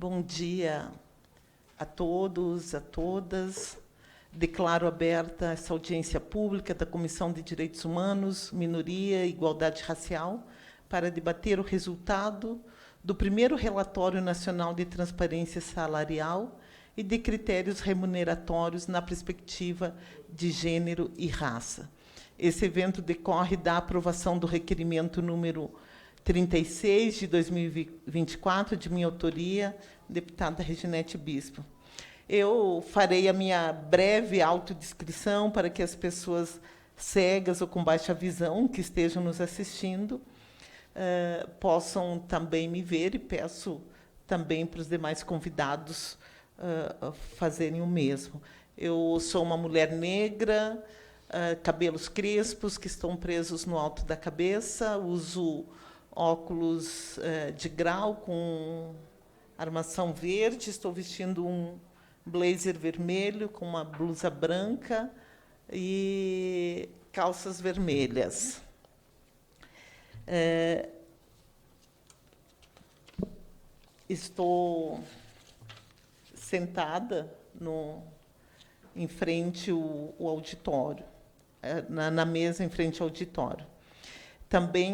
Bom dia a todos, a todas. Declaro aberta essa audiência pública da Comissão de Direitos Humanos, Minoria e Igualdade Racial para debater o resultado do primeiro Relatório Nacional de Transparência Salarial e de Critérios Remuneratórios na perspectiva de gênero e raça. Esse evento decorre da aprovação do requerimento número 36 de 2024, de minha autoria, deputada Reginete Bispo. Eu farei a minha breve autodescrição para que as pessoas cegas ou com baixa visão que estejam nos assistindo possam também me ver, e peço também para os demais convidados fazerem o mesmo. Eu sou uma mulher negra, cabelos crespos que estão presos no alto da cabeça, uso óculos de grau com armação verde, estou vestindo um blazer vermelho com uma blusa branca e calças vermelhas. Estou sentada em frente ao auditório, na mesa em frente ao auditório. Também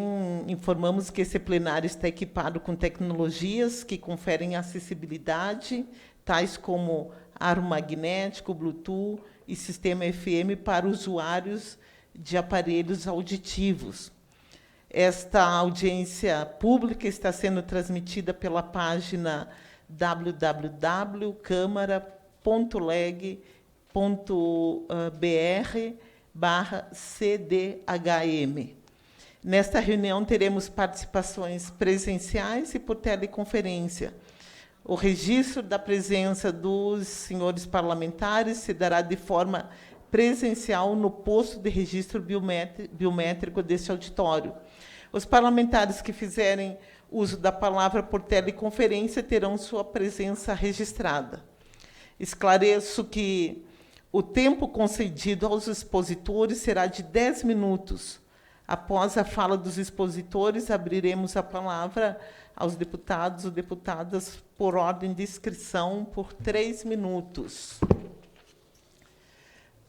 informamos que esse plenário está equipado com tecnologias que conferem acessibilidade, tais como aro magnético, Bluetooth e sistema FM para usuários de aparelhos auditivos. Esta audiência pública está sendo transmitida pela página www.câmara.leg.br/CDHM. Nesta reunião, teremos participações presenciais e por teleconferência. O registro da presença dos senhores parlamentares se dará de forma presencial no posto de registro biométrico deste auditório. Os parlamentares que fizerem uso da palavra por teleconferência terão sua presença registrada. Esclareço que o tempo concedido aos expositores será de 10 minutos. Após a fala dos expositores, abriremos a palavra aos deputados ou deputadas por ordem de inscrição por 3 minutos.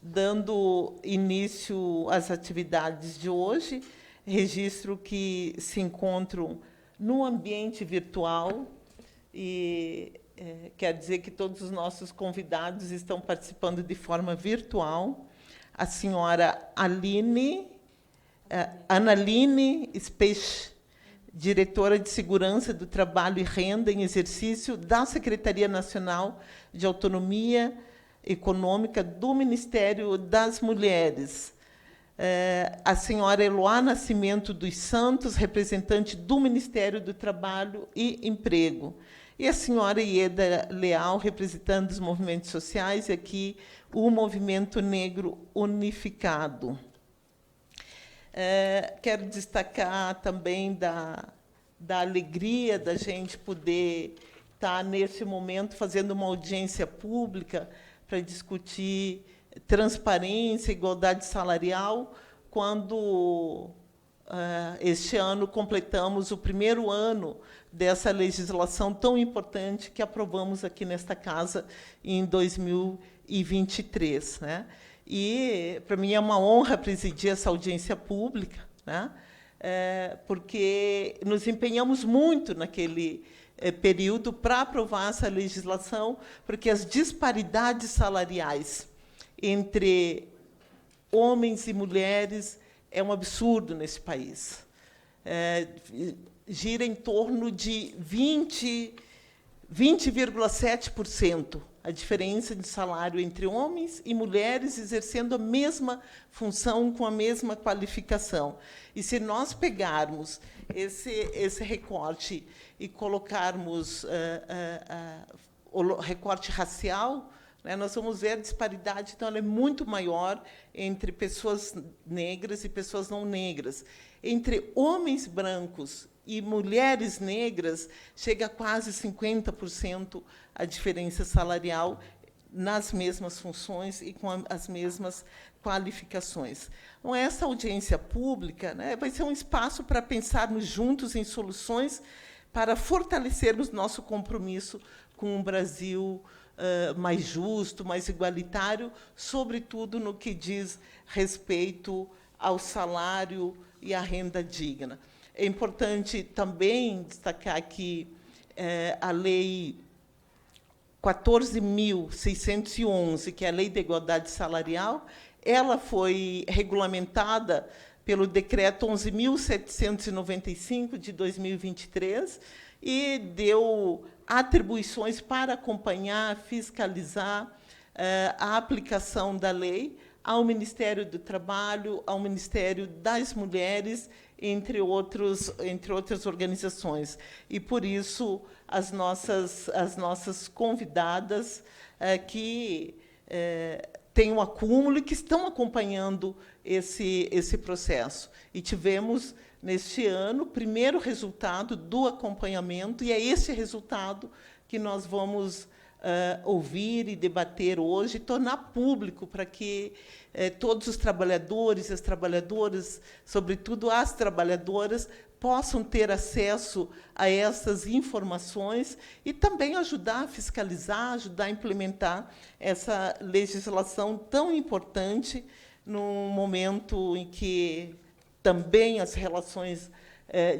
Dando início às atividades de hoje, registro que se encontram no ambiente virtual e quer dizer que todos os nossos convidados estão participando de forma virtual. A senhora Analine Spech, diretora de Segurança do Trabalho e Renda em Exercício da Secretaria Nacional de Autonomia Econômica do Ministério das Mulheres. A senhora Eloá Nascimento dos Santos, representante do Ministério do Trabalho e Emprego. E a senhora Ieda Leal, representando os movimentos sociais, e aqui o Movimento Negro Unificado. Quero destacar também da alegria da gente poder estar, nesse momento, fazendo uma audiência pública para discutir transparência e igualdade salarial, quando, este ano, completamos o primeiro ano dessa legislação tão importante que aprovamos aqui nesta casa em 2023, né? E, para mim, é uma honra presidir essa audiência pública, né? Porque nos empenhamos muito naquele período para aprovar essa legislação, porque as disparidades salariais entre homens e mulheres é um absurdo nesse país. Gira em torno de 20,7%. A diferença de salário entre homens e mulheres exercendo a mesma função com a mesma qualificação. E se nós pegarmos esse recorte e colocarmos o recorte racial, né, nós vamos ver a disparidade, então, ela é muito maior entre pessoas negras e pessoas não negras. Entre homens brancos e mulheres negras, chega a quase 50% a diferença salarial nas mesmas funções e com as mesmas qualificações. Então, essa audiência pública, né, vai ser um espaço para pensarmos juntos em soluções para fortalecermos nosso compromisso com um Brasil mais justo, mais igualitário, sobretudo no que diz respeito ao salário e à renda digna. É importante também destacar que a Lei 14.611, que é a Lei da Igualdade Salarial, ela foi regulamentada pelo Decreto 11.795, de 2023, e deu atribuições para acompanhar, fiscalizar a aplicação da lei ao Ministério do Trabalho, ao Ministério das Mulheres, entre outras organizações. E, por isso, as nossas convidadas que têm um acúmulo e que estão acompanhando esse processo. E tivemos, neste ano, o primeiro resultado do acompanhamento, e é esse resultado que nós vamos ouvir e debater hoje, e tornar público para que todos os trabalhadores e as trabalhadoras, sobretudo as trabalhadoras, possam ter acesso a essas informações e também ajudar a fiscalizar, ajudar a implementar essa legislação tão importante num momento em que também as relações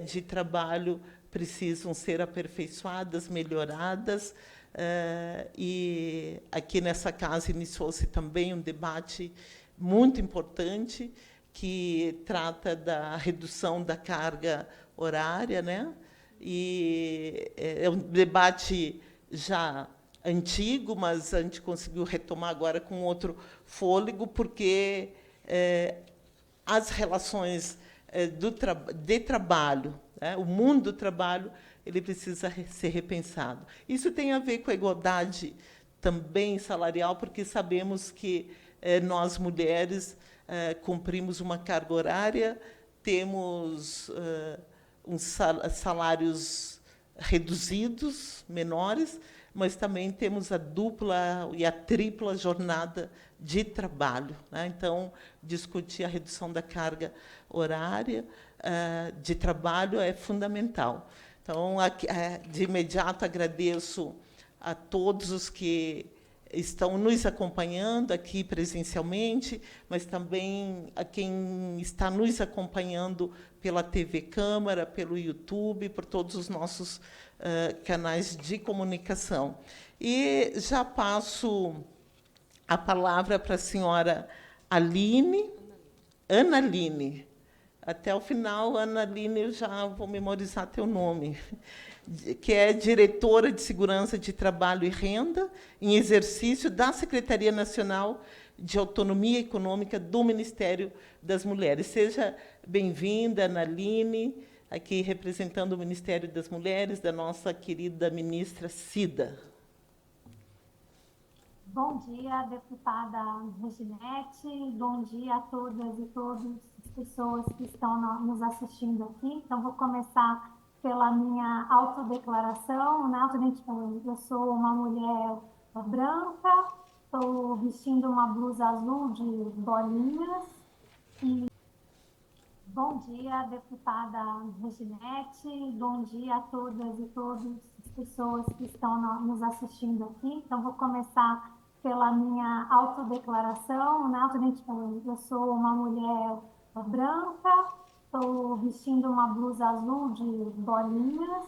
de trabalho precisam ser aperfeiçoadas, melhoradas. E aqui nessa casa iniciou-se também um debate muito importante que trata da redução da carga horária, né? E é um debate já antigo, mas a gente conseguiu retomar agora com outro fôlego, porque as relações de trabalho, né? O mundo do trabalho, ele precisa ser repensado. Isso tem a ver com a igualdade também salarial, porque sabemos que nós, mulheres, cumprimos uma carga horária, temos uns salários reduzidos, menores, mas também temos a dupla e a tripla jornada de trabalho, né? Então, discutir a redução da carga horária de trabalho é fundamental. Então, de imediato, agradeço a todos os que estão nos acompanhando aqui presencialmente, mas também a quem está nos acompanhando pela TV Câmara, pelo YouTube, por todos os nossos canais de comunicação. E já passo a palavra para a senhora Ana Aline. Até o final, Ana Aline, eu já vou memorizar teu nome, que é diretora de Segurança de Trabalho e Renda, em exercício da Secretaria Nacional de Autonomia Econômica do Ministério das Mulheres. Seja bem-vinda, Ana Aline, aqui representando o Ministério das Mulheres, da nossa querida ministra Cida. Bom dia, deputada Reginete. Bom dia a todas e todas as pessoas que estão nos assistindo aqui. Então, vou começar pela minha autodeclaração, né? Eu sou uma mulher branca, estou vestindo uma blusa azul de bolinhas. E bom dia, deputada Reginete. Bom dia a todas e todas as pessoas que estão nos assistindo aqui. Então, vou começar pela minha autodeclaração, né? Eu sou uma mulher branca, estou vestindo uma blusa azul de bolinhas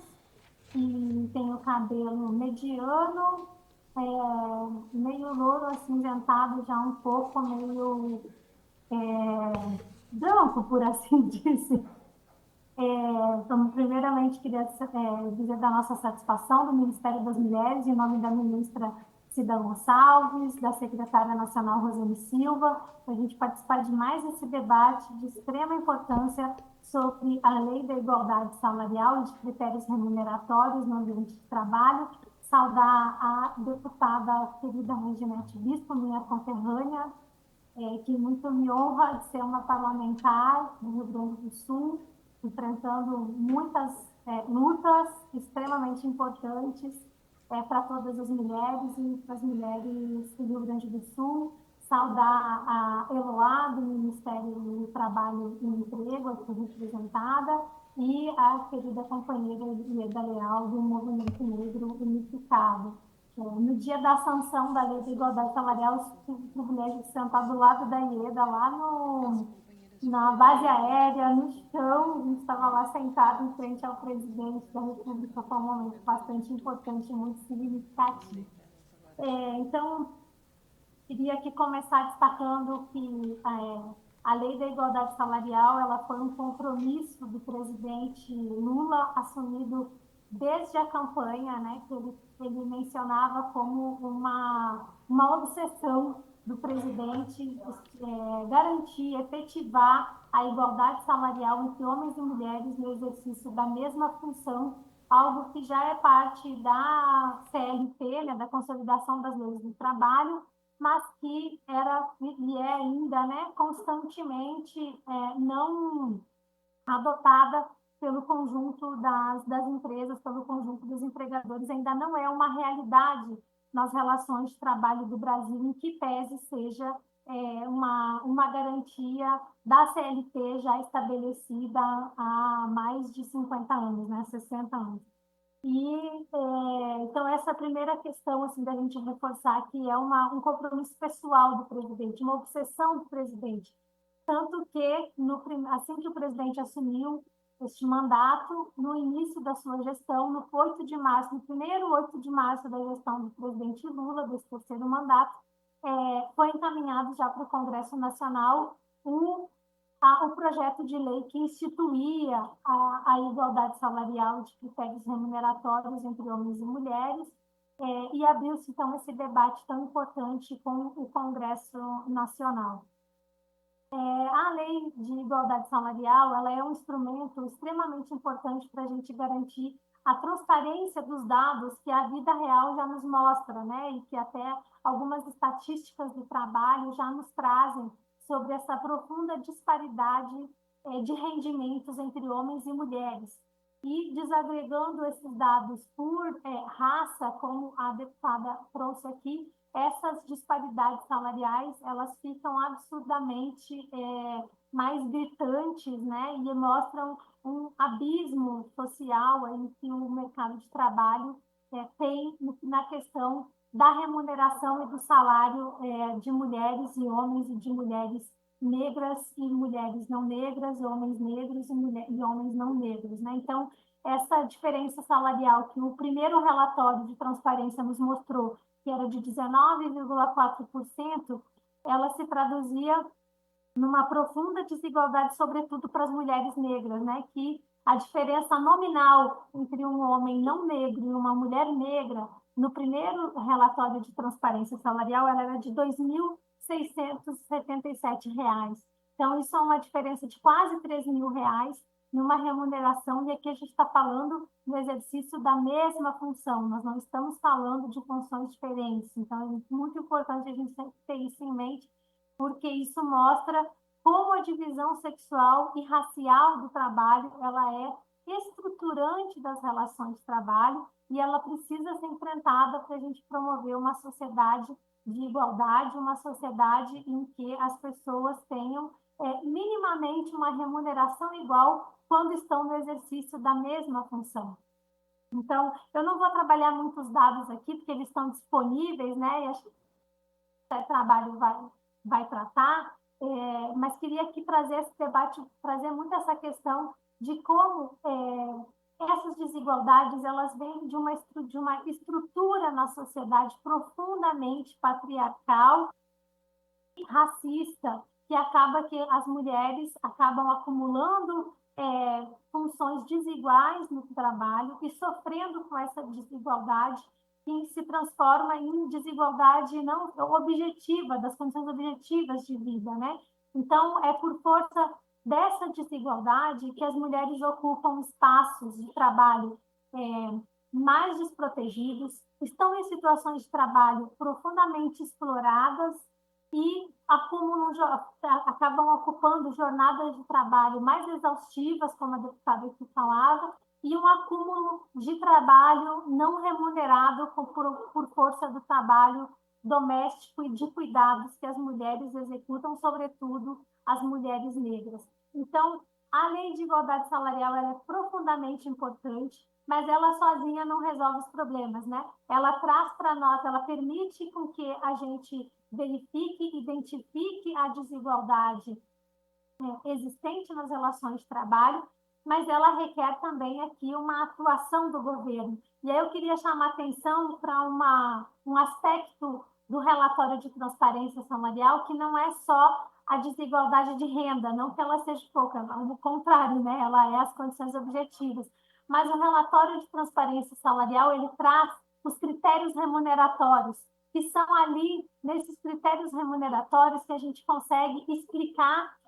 e tenho cabelo mediano, meio louro acinzentado, já um pouco meio branco, por assim dizer. Então, primeiramente, queria dizer da nossa satisfação do Ministério das Mulheres, em nome da ministra Cida Gonçalves, da secretária nacional Rosane Silva, para a gente participar de mais esse debate de extrema importância sobre a Lei da Igualdade Salarial e de critérios remuneratórios no ambiente de trabalho. Saudar a deputada querida Reginete Bispo, minha conterrânea, que muito me honra de ser uma parlamentar do Rio Grande do Sul, enfrentando muitas lutas extremamente importantes para todas as mulheres e para as mulheres do Rio Grande do Sul. Saudar a Eloá, do Ministério do Trabalho e Emprego, aqui representada, e a querida companheira Ieda Leal, do Movimento Negro Unificado. No dia da sanção da Lei da Igualdade Salarial, eu tive o privilégio de sentar do lado da Ieda, lá na base aérea, no chão, a gente estava lá sentado em frente ao presidente da República, foi um momento bastante importante e muito significativo. Então, queria aqui começar destacando que a Lei da Igualdade Salarial ela foi um compromisso do presidente Lula assumido desde a campanha, né, que ele mencionava como uma obsessão do presidente garantir, efetivar a igualdade salarial entre homens e mulheres no exercício da mesma função, algo que já é parte da CLT, né, da Consolidação das Leis do Trabalho, mas que era e é ainda, né, constantemente não adotada pelo conjunto das empresas, pelo conjunto dos empregadores, ainda não é uma realidade nas relações de trabalho do Brasil, em que pese seja uma garantia da CLT já estabelecida há mais de 50 anos, né, 60 anos. Então, essa primeira questão assim, da gente reforçar que é um compromisso pessoal do presidente, uma obsessão do presidente. Tanto que, assim que o presidente assumiu este mandato, no início da sua gestão, no 8 de março, no primeiro 8 de março da gestão do presidente Lula, desse terceiro mandato, foi encaminhado já para o Congresso Nacional o projeto de lei que instituía a igualdade salarial de critérios remuneratórios entre homens e mulheres, e abriu-se, então, esse debate tão importante com o Congresso Nacional. A lei de igualdade salarial ela é um instrumento extremamente importante para a gente garantir a transparência dos dados que a vida real já nos mostra, né? E que até algumas estatísticas do trabalho já nos trazem sobre essa profunda disparidade de rendimentos entre homens e mulheres. E desagregando esses dados por raça, como a deputada trouxe aqui, essas disparidades salariais elas ficam absurdamente mais gritantes, né? E mostram um abismo social aí que o mercado de trabalho tem na questão da remuneração e do salário de mulheres e homens e de mulheres negras e mulheres não negras, homens negros e homens não negros, né? Então, essa diferença salarial que o primeiro relatório de transparência nos mostrou, que era de 19,4%, ela se traduzia numa profunda desigualdade, sobretudo para as mulheres negras, né? Que a diferença nominal entre um homem não negro e uma mulher negra, no primeiro relatório de transparência salarial, ela era de R$ 2.677. Então, isso é uma diferença de quase R$ 3.000 numa remuneração, e aqui a gente está falando no exercício da mesma função, nós não estamos falando de funções diferentes. Então, é muito importante a gente sempre ter isso em mente, porque isso mostra como a divisão sexual e racial do trabalho ela é estruturante das relações de trabalho e ela precisa ser enfrentada para a gente promover uma sociedade de igualdade, uma sociedade em que as pessoas tenham minimamente uma remuneração igual quando estão no exercício da mesma função. Então, eu não vou trabalhar muitos dados aqui, porque eles estão disponíveis, né? E acho que o trabalho vai tratar, mas queria aqui trazer esse debate, trazer muito essa questão de como essas desigualdades elas vêm de uma estrutura na sociedade profundamente patriarcal e racista, que acaba que as mulheres acabam acumulando funções desiguais no trabalho e sofrendo com essa desigualdade que se transforma em desigualdade não objetiva, das condições objetivas de vida, né? Então, é por força dessa desigualdade que as mulheres ocupam espaços de trabalho mais desprotegidos, estão em situações de trabalho profundamente exploradas e acabam ocupando jornadas de trabalho mais exaustivas, como a deputada aqui falava, e um acúmulo de trabalho não remunerado por força do trabalho doméstico e de cuidados que as mulheres executam, sobretudo as mulheres negras. Então, A lei de igualdade salarial ela é profundamente importante, mas ela sozinha não resolve os problemas, né? Ela traz para nós, ela permite com que a gente verifique, identifique a desigualdade existente nas relações de trabalho, mas ela requer também aqui uma atuação do governo. E aí eu queria chamar atenção para um aspecto do relatório de transparência salarial, que não é só a desigualdade de renda, não que ela seja pouca, ao contrário, né? Ela é as condições objetivas. Mas o relatório de transparência salarial, ele traz os critérios remuneratórios, que são ali, nesses critérios remuneratórios, que a gente consegue explicar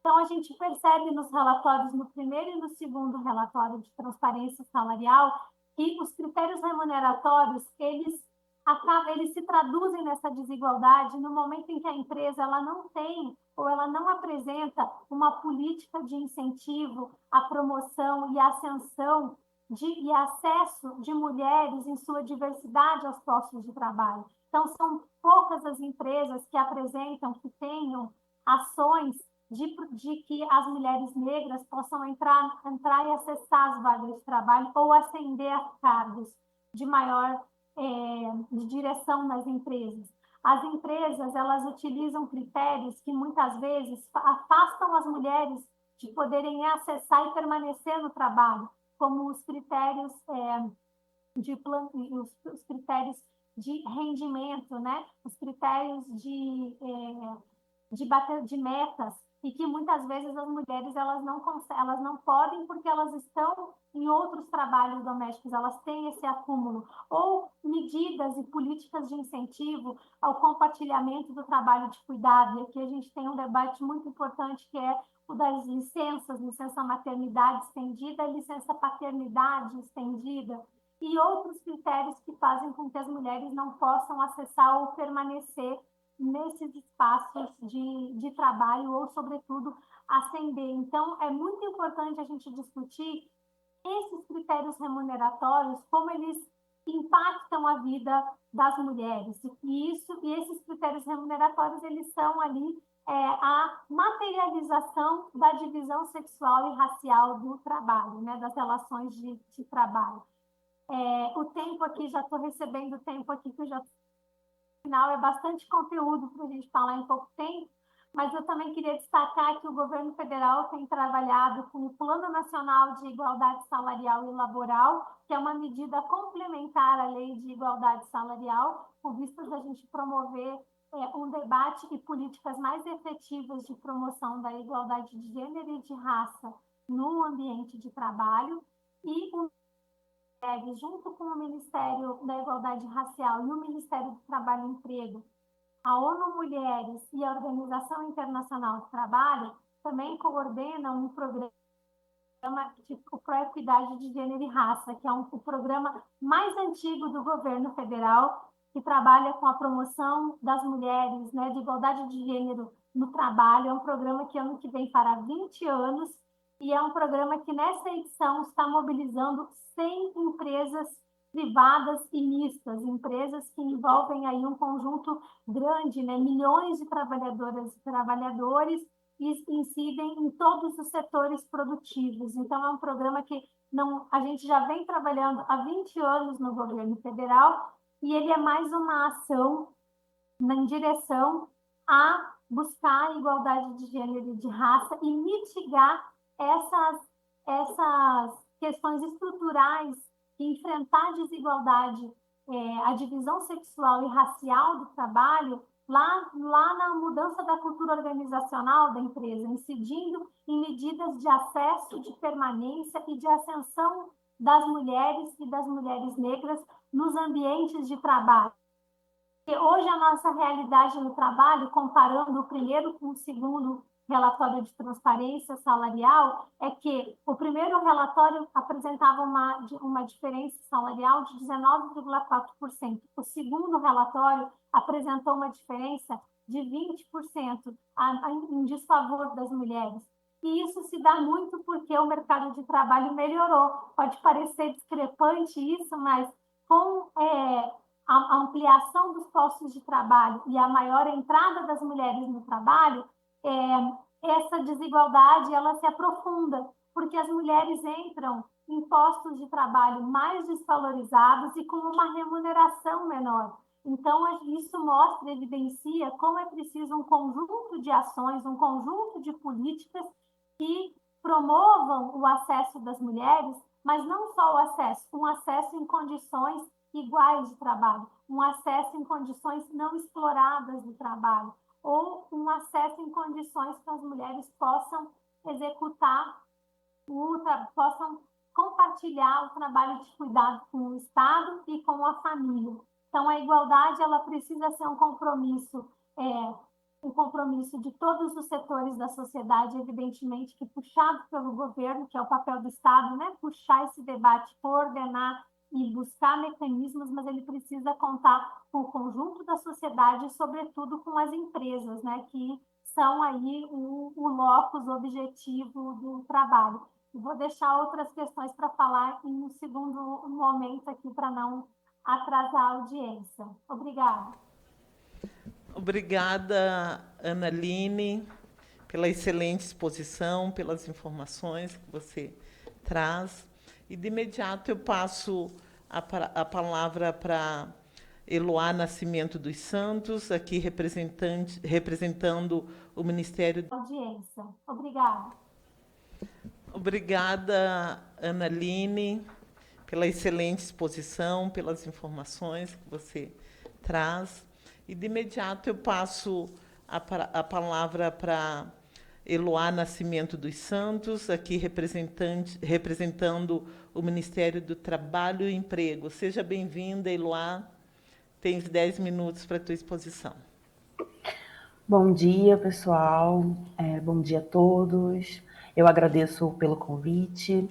então, a gente percebe nos relatórios, no primeiro e no segundo relatório de transparência salarial, que os critérios remuneratórios, eles se traduzem nessa desigualdade no momento em que a empresa ela não tem ou ela não apresenta uma política de incentivo à promoção e ascensão e acesso de mulheres em sua diversidade aos postos de trabalho. Então, são poucas as empresas que apresentam, que tenham ações de que as mulheres negras possam entrar e acessar as vagas de trabalho ou ascender a cargos de maior de direção nas empresas. As empresas, elas utilizam critérios que muitas vezes afastam as mulheres de poderem acessar e permanecer no trabalho, como os critérios os critérios de rendimento, né? Os critérios de metas, e que muitas vezes as mulheres elas não podem porque elas estão em outros trabalhos domésticos, elas têm esse acúmulo, ou medidas e políticas de incentivo ao compartilhamento do trabalho de cuidado. E aqui a gente tem um debate muito importante que é o das licenças, licença maternidade estendida, licença paternidade estendida, e outros critérios que fazem com que as mulheres não possam acessar ou permanecer nesses espaços de trabalho ou, sobretudo, ascender. Então, é muito importante a gente discutir esses critérios remuneratórios, como eles impactam a vida das mulheres. E esses critérios remuneratórios, eles são ali a materialização da divisão sexual e racial do trabalho, né, das relações de trabalho. O tempo aqui, já estou recebendo tempo aqui que eu já final é bastante conteúdo para a gente falar em pouco tempo, mas eu também queria destacar que o governo federal tem trabalhado com o Plano Nacional de Igualdade Salarial e Laboral, que é uma medida complementar à Lei de Igualdade Salarial, com vistas a gente promover um debate e políticas mais efetivas de promoção da igualdade de gênero e de raça no ambiente de trabalho, e o junto com o Ministério da Igualdade Racial e o Ministério do Trabalho e Emprego, a ONU Mulheres e a Organização Internacional do Trabalho também coordenam um programa tipo Proequidade de Gênero e Raça, que é o programa mais antigo do governo federal, que trabalha com a promoção das mulheres, né, de igualdade de gênero no trabalho. É um programa que ano que vem fará 20 anos, e é um programa que nessa edição está mobilizando 100 empresas privadas e mistas, empresas que envolvem aí um conjunto grande, né, milhões de trabalhadoras e trabalhadores, e incidem em todos os setores produtivos. Então, é um programa que a gente já vem trabalhando há 20 anos no governo federal, e ele é mais uma ação em direção a buscar a igualdade de gênero e de raça e mitigar essas questões estruturais que enfrentar a desigualdade, a divisão sexual e racial do trabalho, lá na mudança da cultura organizacional da empresa, incidindo em medidas de acesso, de permanência e de ascensão das mulheres e das mulheres negras nos ambientes de trabalho. E hoje a nossa realidade no trabalho, comparando o primeiro com o segundo relatório de transparência salarial, é que o primeiro relatório apresentava uma diferença salarial de 19,4%. O segundo relatório apresentou uma diferença de 20% em desfavor das mulheres. E isso se dá muito porque o mercado de trabalho melhorou. Pode parecer discrepante isso, mas com a ampliação dos postos de trabalho e a maior entrada das mulheres no trabalho, essa desigualdade ela se aprofunda, porque as mulheres entram em postos de trabalho mais desvalorizados e com uma remuneração menor. Então, isso mostra, evidencia como é preciso um conjunto de ações, um conjunto de políticas que promovam o acesso das mulheres, mas não só o acesso, um acesso em condições iguais de trabalho, um acesso em condições não exploradas de trabalho, ou um acesso em condições que as mulheres possam executar, possam compartilhar o trabalho de cuidado com o Estado e com a família. Então, a igualdade ela precisa ser um compromisso de todos os setores da sociedade, evidentemente que puxado pelo governo, que é o papel do Estado, né? Puxar esse debate, coordenar e buscar mecanismos, mas ele precisa contar com o conjunto da sociedade e, sobretudo, com as empresas, né? Que são aí o locus objetivo do trabalho. Vou deixar outras questões para falar em um segundo momento aqui, para não atrasar a audiência. Obrigada. Obrigada, Analine, pela excelente exposição, pelas informações que você traz. E, de imediato, eu passo a palavra para Eloá Nascimento dos Santos, aqui representando o Ministério. Audiência. Obrigada. Obrigada, Analine, pela excelente exposição, pelas informações que você traz. E, de imediato, eu passo a palavra para Eloá Nascimento dos Santos, aqui representando o Ministério do Trabalho e Emprego. Seja bem-vinda, Eloá. Tens 10 minutos para a tua exposição. Bom dia, pessoal. Bom dia a todos. Eu agradeço pelo convite.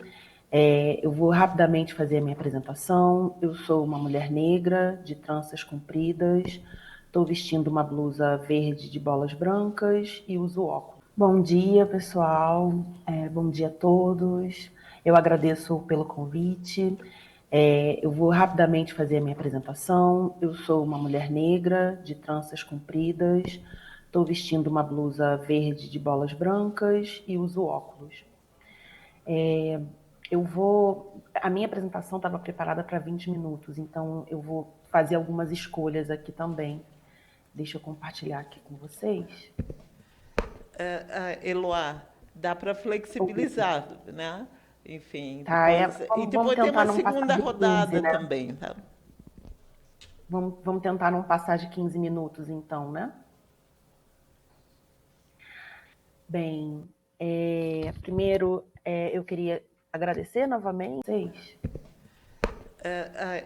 Eu vou rapidamente fazer a minha apresentação. Eu sou uma mulher negra, de tranças compridas. Estou vestindo uma blusa verde de bolas brancas e uso óculos. Bom dia, pessoal. Bom dia a todos. Eu agradeço pelo convite. Eu vou rapidamente fazer a minha apresentação. Eu sou uma mulher negra, de tranças compridas. Estou vestindo uma blusa verde de bolas brancas e uso óculos. A minha apresentação estava preparada para 20 minutos, então eu vou fazer algumas escolhas aqui também. Deixa eu compartilhar aqui com vocês. Eloá, dá para flexibilizar, né? Enfim, tá, depois, e depois tem uma segunda rodada 15, né? também. Tá? Vamos tentar não passar de 15 minutos, então, né? Bem, primeiro eu queria agradecer novamente vocês.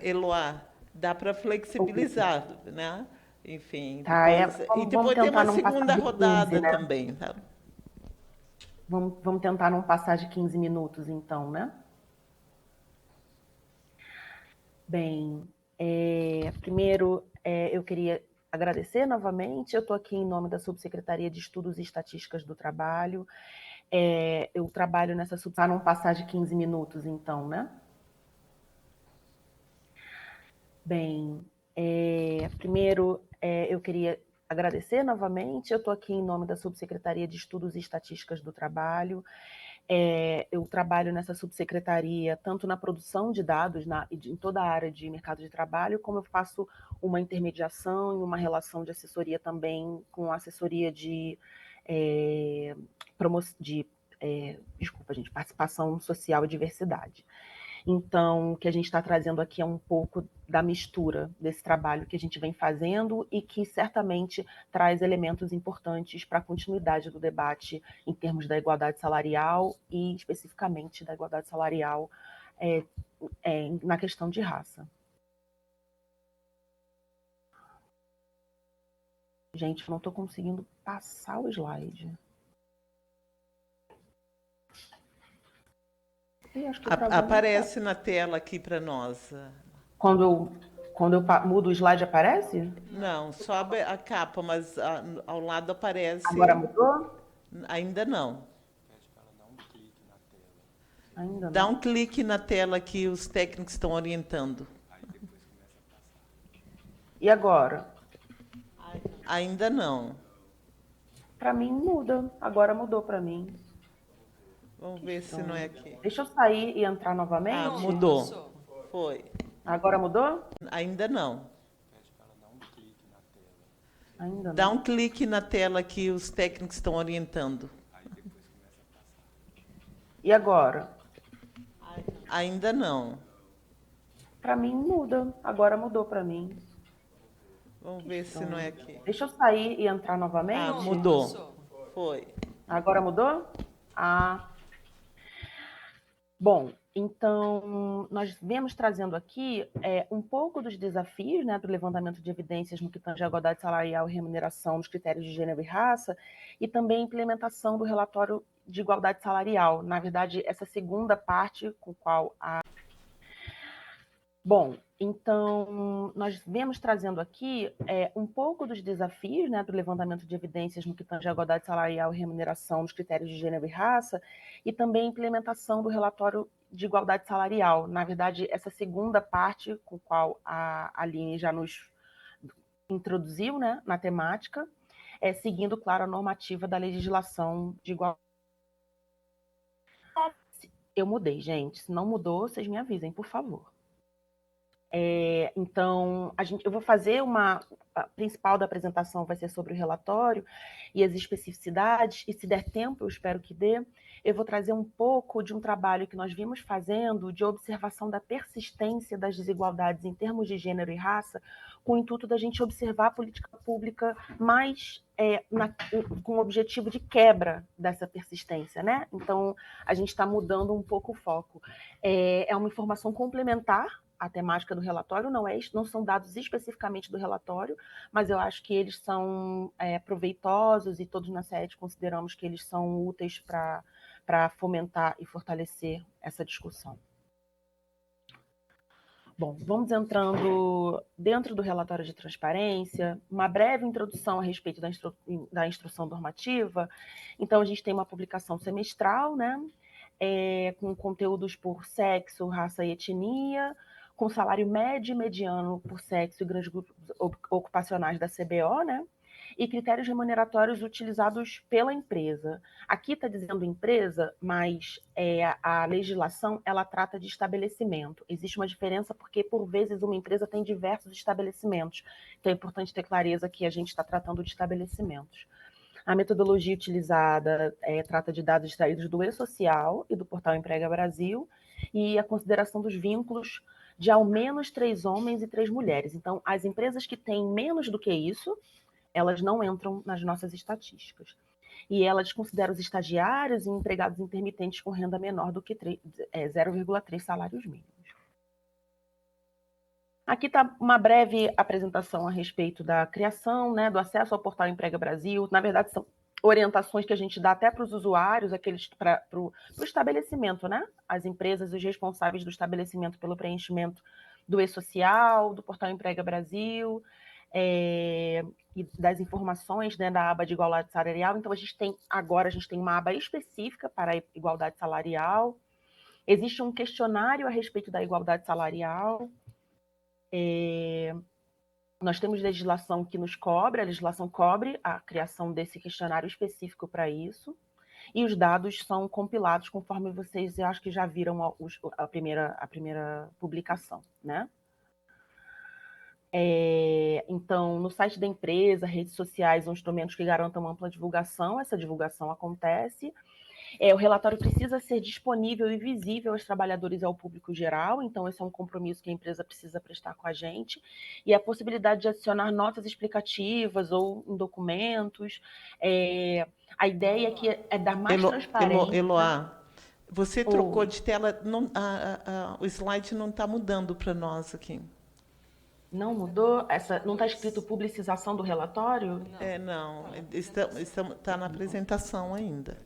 Eloá, dá para flexibilizar, né? Enfim, tá, depois, e depois tem uma segunda rodada 15, né? também. Tá? Vamos tentar não passar de 15 minutos, então, né? Bem, primeiro eu queria agradecer novamente. Eu estou aqui em nome da Subsecretaria de Estudos e Estatísticas do Trabalho. Eu trabalho nessa para não passar de 15 minutos, então, né? Bem, primeiro eu queria agradecer novamente. Eu estou aqui em nome da Subsecretaria de Estudos e Estatísticas do Trabalho. Eu trabalho nessa subsecretaria tanto na produção de dados em toda a área de mercado de trabalho, como eu faço uma intermediação e uma relação de assessoria também com assessoria de participação social e diversidade. Então, o que a gente está trazendo aqui é um pouco da mistura desse trabalho que a gente vem fazendo e que certamente traz elementos importantes para a continuidade do debate em termos da igualdade salarial e especificamente da igualdade salarial na questão de raça. Gente, eu não estou conseguindo passar o slide. Aparece na tela aqui para nós. Quando eu mudo o slide, aparece? Não, sobe a capa, mas ao lado aparece... Agora mudou? Ainda não. Ainda não. Dá um clique na tela que os técnicos estão orientando. E agora? Ainda não. Para mim muda. Agora mudou para mim. Vamos ver se não é aqui. Deixa eu sair e entrar Ah, novamente. mudou. Foi. Agora mudou? Ainda não. Ainda Dá não. um clique na tela que os técnicos estão orientando. E agora? Ainda não. Para mim muda. Agora mudou para mim. Vamos ver se não é aqui. Deixa eu sair e entrar novamente. Ah, mudou. Foi. Agora mudou? Ah. Bom, então nós viemos trazendo aqui um pouco dos desafios, né, do levantamento de evidências no que tange à igualdade salarial e remuneração nos critérios de gênero e raça, e também a implementação do relatório de igualdade salarial. Na verdade, essa segunda parte com qual a... Bom, então nós viemos trazendo aqui um pouco dos desafios, né, do levantamento de evidências no que tange à igualdade salarial e remuneração nos critérios de gênero e raça, e também a implementação do relatório de igualdade salarial. Na verdade, essa segunda parte com qual a Aline já nos introduziu, né, na temática, seguindo, claro, a normativa da legislação de igualdade. Eu mudei, gente. Se não mudou, vocês me avisem, por favor. Então, eu vou fazer a principal da apresentação vai ser sobre o relatório e as especificidades, e se der tempo, eu espero que dê, eu vou trazer um pouco de um trabalho que nós vimos fazendo de observação da persistência das desigualdades em termos de gênero e raça, com o intuito da gente observar a política pública mais com o objetivo de quebra dessa persistência, né? Então, a gente está mudando um pouco o foco. É uma informação complementar a temática do relatório, não são dados especificamente do relatório, mas eu acho que eles são proveitosos e todos na SED consideramos que eles são úteis para fomentar e fortalecer essa discussão. Bom, vamos entrando dentro do relatório de transparência, uma breve introdução a respeito da instrução normativa. Então, a gente tem uma publicação semestral, né, com conteúdos por sexo, raça e etnia, com salário médio e mediano por sexo e grandes grupos ocupacionais da CBO, né? E critérios remuneratórios utilizados pela empresa. Aqui está dizendo empresa, mas a legislação ela trata de estabelecimento. Existe uma diferença porque, por vezes, uma empresa tem diversos estabelecimentos. Então, é importante ter clareza que a gente está tratando de estabelecimentos. A metodologia utilizada trata de dados extraídos do E-Social e do portal Emprega Brasil e a consideração dos vínculos de ao menos 3 homens e 3 mulheres. Então, as empresas que têm menos do que isso, elas não entram nas nossas estatísticas. E elas consideram os estagiários e empregados intermitentes com renda menor do que 0,3 salários mínimos. Aqui está uma breve apresentação a respeito da criação, né, do acesso ao portal Emprega Brasil. Na verdade, são orientações que a gente dá até para os usuários, para o estabelecimento, né? As empresas, os responsáveis do estabelecimento pelo preenchimento do E-Social, do portal Emprega Brasil, e das informações, né, da aba de igualdade salarial. Então, agora a gente tem uma aba específica para a igualdade salarial. Existe um questionário a respeito da igualdade salarial. Nós temos legislação que nos cobre, a legislação cobre a criação desse questionário específico para isso, e os dados são compilados conforme vocês, eu acho que já viram a primeira publicação, né? Então, no site da empresa, redes sociais, são instrumentos que garantam ampla divulgação, essa divulgação acontece. O relatório precisa ser disponível e visível aos trabalhadores e ao público geral, então esse é um compromisso que a empresa precisa prestar com a gente, e a possibilidade de adicionar notas explicativas ou em documentos. A ideia aqui é dar mais transparência. Eloá, você trocou de tela, o slide não está mudando para nós aqui. Não mudou? Não está escrito publicização do relatório? Não, está na apresentação ainda.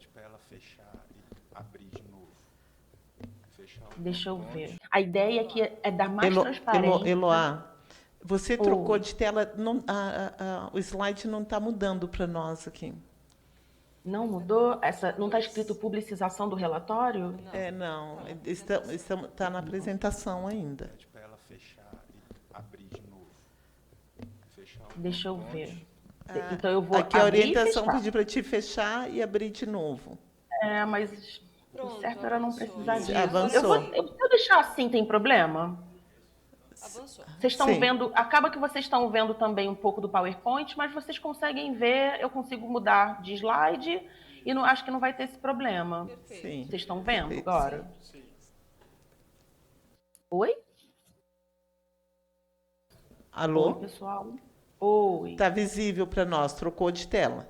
Deixa eu ver. A ideia aqui é dar mais transparência. Eloá, você trocou de tela, o slide não está mudando para nós aqui. Não mudou? Não está escrito publicização do relatório? Não, está na apresentação ainda. Deixa eu ver. Então, eu vou Aqui a abrir e orientação fechar. pediu para te fechar e abrir de novo. Mas o Pronto, certo era não avançou. precisar disso. Avançou. Se eu deixar assim, tem problema? Avançou. Vocês estão Sim. vendo, acaba que vocês estão vendo também um pouco do PowerPoint, mas vocês conseguem ver, eu consigo mudar de slide e não, acho que não vai ter esse problema. Perfeito. Sim. Vocês estão vendo Perfeito. agora? Oi? Alô? Oi, pessoal. Oi. Está visível para nós, trocou de tela.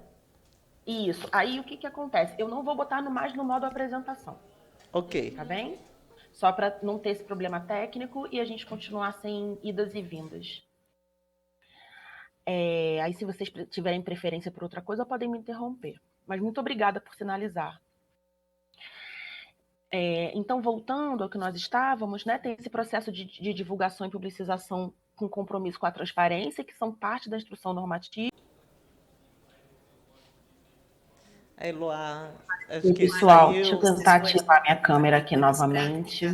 Isso. Aí o que acontece? Eu não vou botar mais no modo apresentação, Ok. tá bem? Só para não ter esse problema técnico e a gente continuar sem idas e vindas. Aí, se vocês tiverem preferência por outra coisa, podem me interromper. Mas muito obrigada por sinalizar. Então, voltando ao que nós estávamos, né, tem esse processo de divulgação e publicização com compromisso com a transparência, que são parte da instrução normativa. A Eloá, acho E, que pessoal, saiu. deixa eu tentar ativar minha câmera aqui novamente.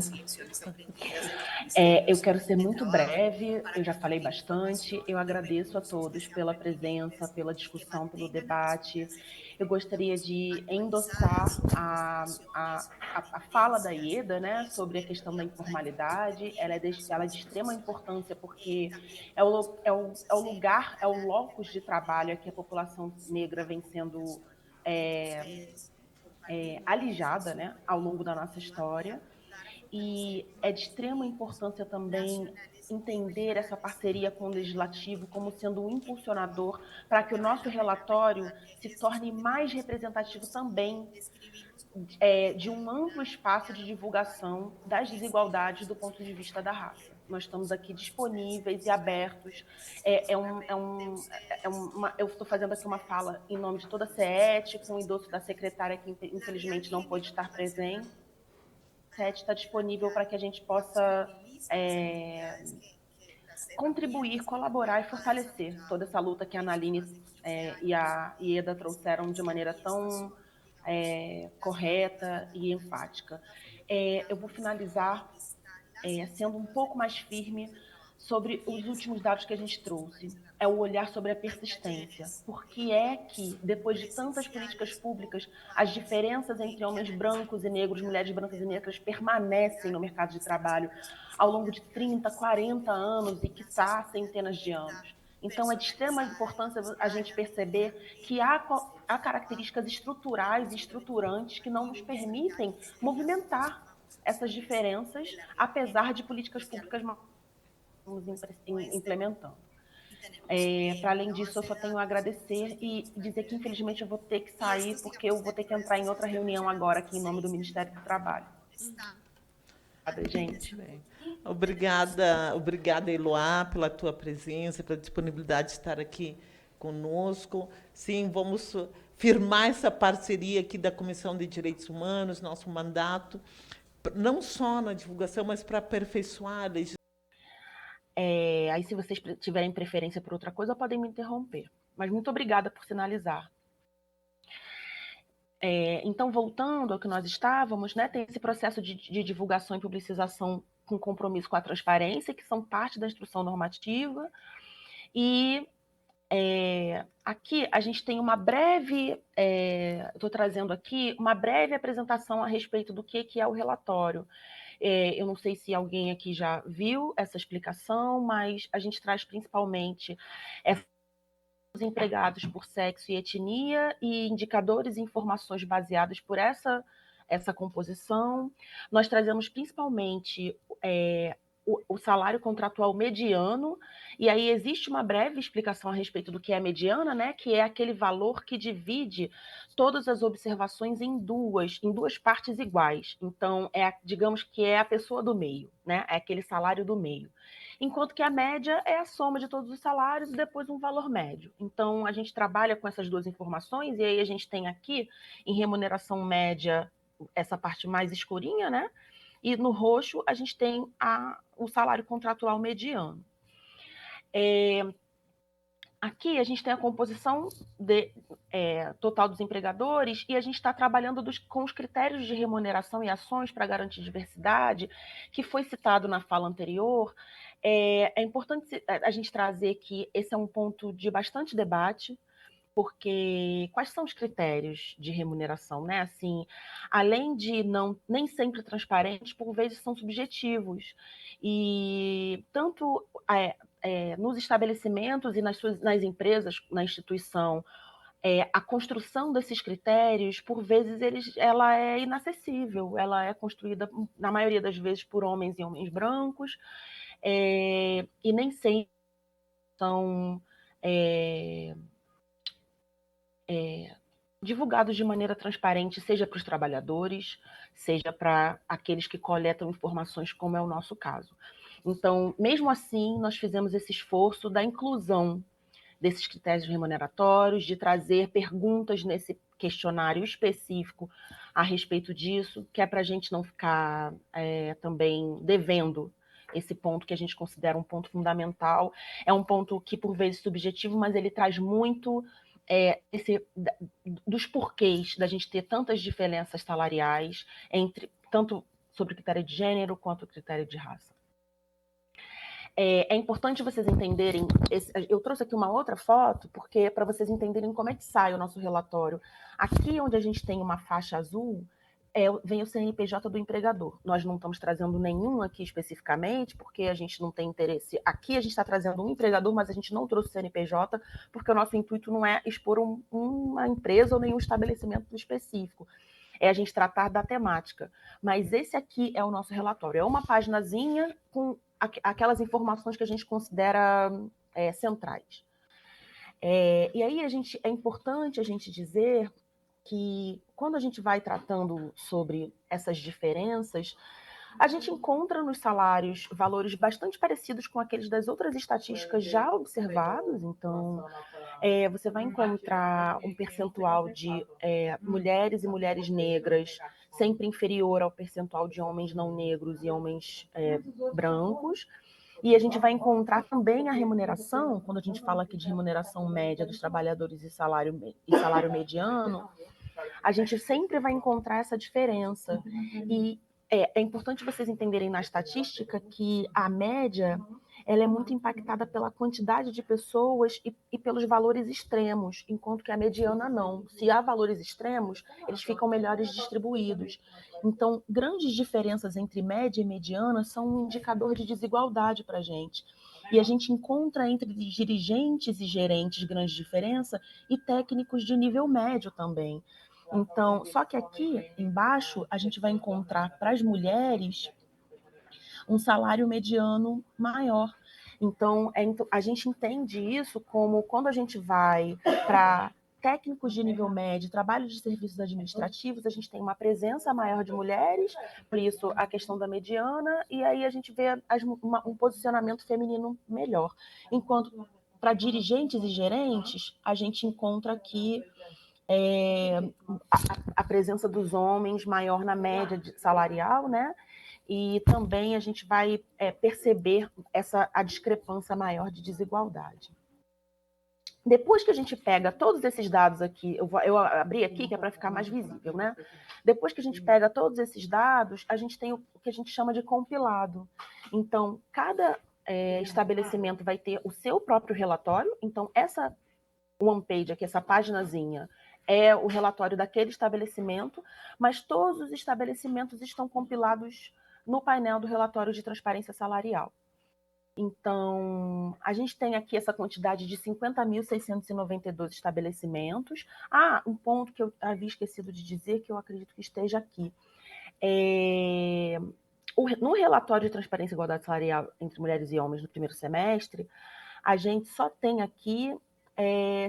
Eu quero ser muito breve, eu já falei bastante. Eu agradeço a todos pela presença, pela discussão, pelo debate. Eu gostaria de endossar a fala da Ieda, né, sobre a questão da informalidade. Ela é de extrema importância porque é o lugar, é o locus de trabalho que a população negra vem sendo alijada, né, ao longo da nossa história. E é de extrema importância também entender essa parceria com o Legislativo como sendo um impulsionador para que o nosso relatório se torne mais representativo também de um amplo espaço de divulgação das desigualdades do ponto de vista da raça. Nós estamos aqui disponíveis e abertos. Eu estou fazendo aqui uma fala em nome de toda a CET, com o endosso da secretária que infelizmente não pôde estar presente. A CET está disponível para que a gente possa contribuir, colaborar e fortalecer toda essa luta que a Analine e a Ieda trouxeram de maneira tão correta e enfática. Eu vou finalizar sendo um pouco mais firme sobre os últimos dados que a gente trouxe. É o olhar sobre a persistência. Por que é que, depois de tantas políticas públicas, as diferenças entre homens brancos e negros, mulheres brancas e negras, permanecem no mercado de trabalho ao longo de 30, 40 anos e, quiçá, centenas de anos? Então, é de extrema importância a gente perceber que há características estruturais e estruturantes que não nos permitem movimentar essas diferenças, apesar de políticas públicas implementando. Para além disso, eu só tenho a agradecer e dizer que, infelizmente, eu vou ter que sair, porque eu vou ter que entrar em outra reunião agora aqui em nome do Ministério do Trabalho. Obrigada, gente. Obrigada, Eloá, pela tua presença, pela disponibilidade de estar aqui conosco. Sim, vamos firmar essa parceria aqui da Comissão de Direitos Humanos, nosso mandato, não só na divulgação, mas para aperfeiçoar a legislação. Aí, se vocês tiverem preferência por outra coisa, podem me interromper. Mas muito obrigada por sinalizar. Então, voltando ao que nós estávamos, né, tem esse processo de divulgação e publicização com compromisso com a transparência, que são parte da instrução normativa. E aqui a gente tem uma breve, estou trazendo aqui uma breve apresentação a respeito do que é o relatório. Eu não sei se alguém aqui já viu essa explicação, mas a gente traz principalmente os empregados por sexo e etnia e indicadores e informações baseadas por essa composição. Nós trazemos principalmente o salário contratual mediano, e aí existe uma breve explicação a respeito do que é a mediana, né, que é aquele valor que divide todas as observações em duas partes iguais. Então, digamos que é a pessoa do meio, né, é aquele salário do meio. Enquanto que a média é a soma de todos os salários e depois um valor médio. Então, a gente trabalha com essas duas informações, e aí a gente tem aqui, em remuneração média, essa parte mais escurinha, né? E no roxo, a gente tem o salário contratual mediano. Aqui a gente tem a composição total dos empregadores, e a gente está trabalhando com os critérios de remuneração e ações para garantir diversidade, que foi citado na fala anterior. É importante a gente trazer que esse é um ponto de bastante debate. porque quais são os critérios de remuneração, né? Assim, além de não nem sempre transparentes, por vezes são subjetivos. E tanto nos estabelecimentos e nas empresas, na instituição, a construção desses critérios, por vezes, ela é inacessível. Ela é construída, na maioria das vezes, por homens e homens brancos, e nem sempre são divulgados de maneira transparente, seja para os trabalhadores, seja para aqueles que coletam informações, como é o nosso caso. Então, mesmo assim, nós fizemos esse esforço da inclusão desses critérios remuneratórios, de trazer perguntas nesse questionário específico a respeito disso, que é para a gente não ficar também devendo esse ponto que a gente considera um ponto fundamental. É um ponto que, por vezes, subjetivo, mas ele traz muito dos porquês da gente ter tantas diferenças salariais entre tanto sobre o critério de gênero quanto o critério de raça. É importante vocês entenderem, eu trouxe aqui uma outra foto, porque é para vocês entenderem como é que sai o nosso relatório. Aqui onde a gente tem uma faixa azul, vem o CNPJ do empregador. Nós não estamos trazendo nenhum aqui especificamente, porque a gente não tem interesse. Aqui a gente está trazendo um empregador, mas a gente não trouxe o CNPJ, porque o nosso intuito não é expor uma empresa ou nenhum estabelecimento específico. É a gente tratar da temática. Mas esse aqui é o nosso relatório. É uma paginazinha com aquelas informações que a gente considera centrais. E aí é importante a gente dizer que quando a gente vai tratando sobre essas diferenças, a gente encontra nos salários valores bastante parecidos com aqueles das outras estatísticas já observados. Então, você vai encontrar um percentual de mulheres e mulheres negras sempre inferior ao percentual de homens não negros e homens brancos. E a gente vai encontrar também a remuneração, quando a gente fala aqui de remuneração média dos trabalhadores e salário mediano, a gente sempre vai encontrar essa diferença. E é importante vocês entenderem na estatística que a média ela é muito impactada pela quantidade de pessoas e pelos valores extremos, enquanto que a mediana não. Se há valores extremos, eles ficam melhores distribuídos. Então, grandes diferenças entre média e mediana são um indicador de desigualdade para a gente. E a gente encontra entre dirigentes e gerentes grande diferença e técnicos de nível médio também. Então, só que aqui embaixo a gente vai encontrar para as mulheres um salário mediano maior. Então, a gente entende isso como quando a gente vai para técnicos de nível médio, trabalho de serviços administrativos, a gente tem uma presença maior de mulheres, por isso a questão da mediana, e aí a gente vê um posicionamento feminino melhor. Enquanto para dirigentes e gerentes, a gente encontra aqui a presença dos homens maior na média salarial, né? E também a gente vai perceber a discrepância maior de desigualdade. Depois que a gente pega todos esses dados aqui, eu abri aqui que é para ficar mais visível, né? Depois que a gente pega todos esses dados, a gente tem o que a gente chama de compilado. Então, cada estabelecimento vai ter o seu próprio relatório. Então, essa one page aqui, essa paginazinha, é o relatório daquele estabelecimento, mas todos os estabelecimentos estão compilados no painel do relatório de transparência salarial. Então, a gente tem aqui essa quantidade de 50.692 estabelecimentos. Um ponto que eu havia esquecido de dizer, que eu acredito que esteja aqui. No relatório de transparência e igualdade salarial entre mulheres e homens no primeiro semestre, a gente só tem aqui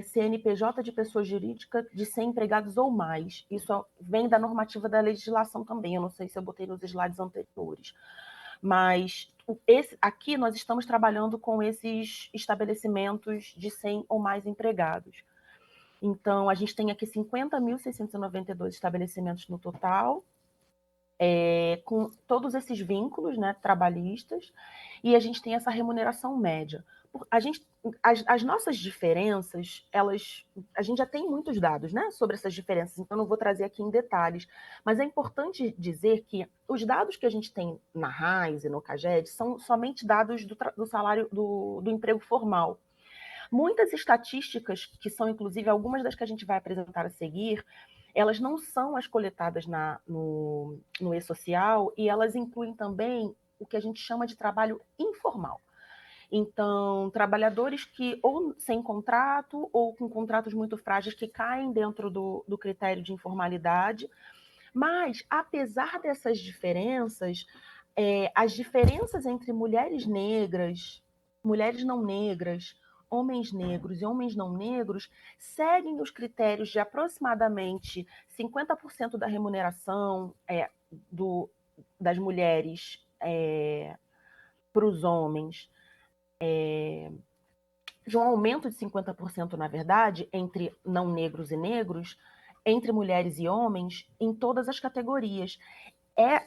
CNPJ de pessoa jurídica de 100 empregados ou mais. Isso vem da normativa da legislação também. Eu não sei se eu botei nos slides anteriores. Mas aqui nós estamos trabalhando com esses estabelecimentos de 100 ou mais empregados. Então, a gente tem aqui 50.692 estabelecimentos no total, com todos esses vínculos, né, trabalhistas, e a gente tem essa remuneração média. As nossas diferenças, a gente já tem muitos dados, né, sobre essas diferenças, então não vou trazer aqui em detalhes, mas é importante dizer que os dados que a gente tem na RAIS e no CAGED são somente dados do salário do emprego formal. Muitas estatísticas, que são inclusive algumas das que a gente vai apresentar a seguir, elas não são as coletadas no e-social, e elas incluem também o que a gente chama de trabalho informal. Então, trabalhadores que ou sem contrato ou com contratos muito frágeis que caem dentro do critério de informalidade. Mas, apesar dessas diferenças, as diferenças entre mulheres negras, mulheres não negras, homens negros e homens não negros seguem os critérios de aproximadamente 50% da remuneração das mulheres para os homens, de um aumento de 50%, na verdade, entre não negros e negros, entre mulheres e homens, em todas as categorias.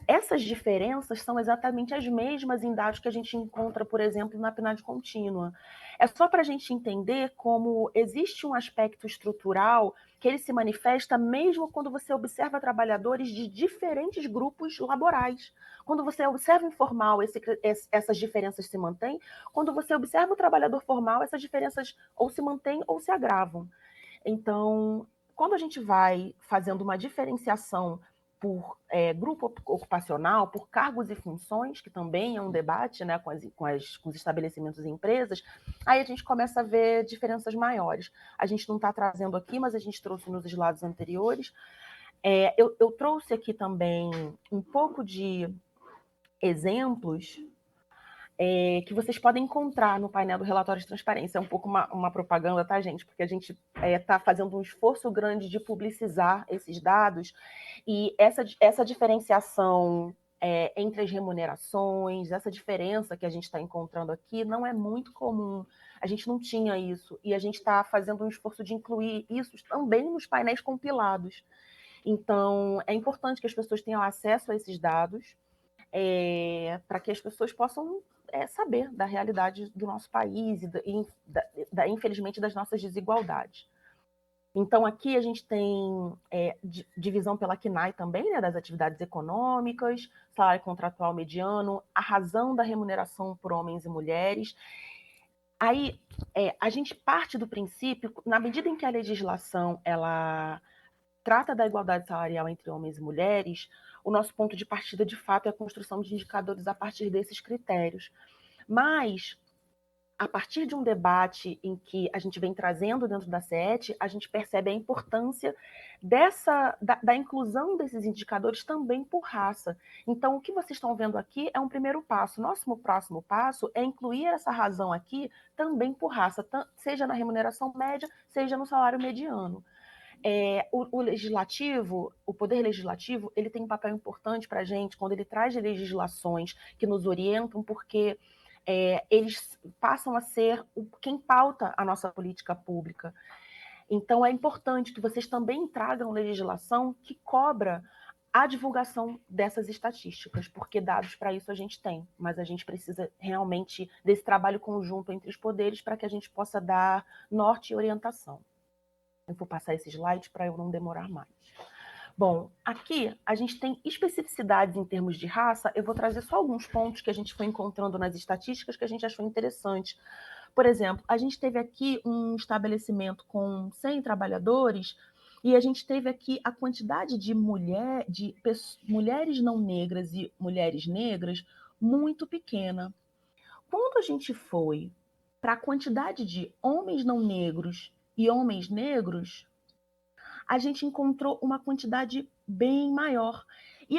Essas diferenças são exatamente as mesmas em dados que a gente encontra, por exemplo, na PNAD contínua. É só para a gente entender como existe um aspecto estrutural que ele se manifesta mesmo quando você observa trabalhadores de diferentes grupos laborais. Quando você observa o informal, essas diferenças se mantêm. Quando você observa o trabalhador formal, essas diferenças ou se mantêm ou se agravam. Então, quando a gente vai fazendo uma diferenciação por grupo ocupacional, por cargos e funções, que também é um debate, né, com os estabelecimentos e empresas, aí a gente começa a ver diferenças maiores. A gente não está trazendo aqui, mas a gente trouxe nos slides anteriores. Eu trouxe aqui também um pouco de exemplos que vocês podem encontrar no painel do relatório de transparência. É um pouco uma propaganda, tá, gente? Porque a gente está fazendo um esforço grande de publicizar esses dados, e essa diferenciação entre as remunerações, essa diferença que a gente está encontrando aqui, não é muito comum. A gente não tinha isso, e a gente está fazendo um esforço de incluir isso também nos painéis compilados. Então, é importante que as pessoas tenham acesso a esses dados, para que as pessoas possam saber da realidade do nosso país e, infelizmente, das nossas desigualdades. Então, aqui a gente tem divisão pela CNAE também, né, das atividades econômicas, salário contratual mediano, a razão da remuneração por homens e mulheres. Aí, a gente parte do princípio, na medida em que a legislação ela trata da igualdade salarial entre homens e mulheres, o nosso ponto de partida, de fato, é a construção de indicadores a partir desses critérios. Mas, a partir de um debate em que a gente vem trazendo dentro da CET, a gente percebe a importância da inclusão desses indicadores também por raça. Então, o que vocês estão vendo aqui é um primeiro passo. Nosso próximo passo é incluir essa razão aqui também por raça, seja na remuneração média, seja no salário mediano. O legislativo, o poder legislativo, ele tem um papel importante para a gente quando ele traz legislações que nos orientam, porque eles passam a ser quem pauta a nossa política pública. Então, é importante que vocês também tragam legislação que cobra a divulgação dessas estatísticas, porque dados para isso a gente tem, mas a gente precisa realmente desse trabalho conjunto entre os poderes para que a gente possa dar norte e orientação. Eu vou passar esse slide para eu não demorar mais. Bom, aqui a gente tem especificidades em termos de raça. Eu vou trazer só alguns pontos que a gente foi encontrando nas estatísticas que a gente achou interessante. Por exemplo, a gente teve aqui um estabelecimento com 100 trabalhadores e a gente teve aqui a quantidade de mulheres não negras e mulheres negras muito pequena. Quando a gente foi para a quantidade de homens não negros e homens negros, a gente encontrou uma quantidade bem maior. E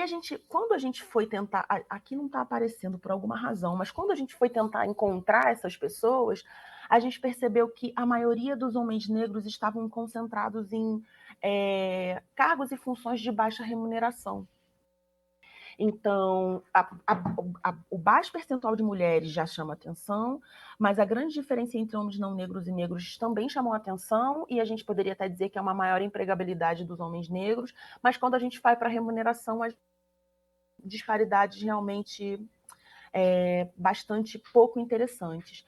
quando a gente foi tentar, aqui não está aparecendo por alguma razão, mas quando a gente foi tentar encontrar essas pessoas, a gente percebeu que a maioria dos homens negros estavam concentrados em cargos e funções de baixa remuneração. Então, o baixo percentual de mulheres já chama atenção, mas a grande diferença entre homens não negros e negros também chamou atenção, e a gente poderia até dizer que é uma maior empregabilidade dos homens negros, mas quando a gente vai para a remuneração, as disparidades realmente bastante pouco interessantes.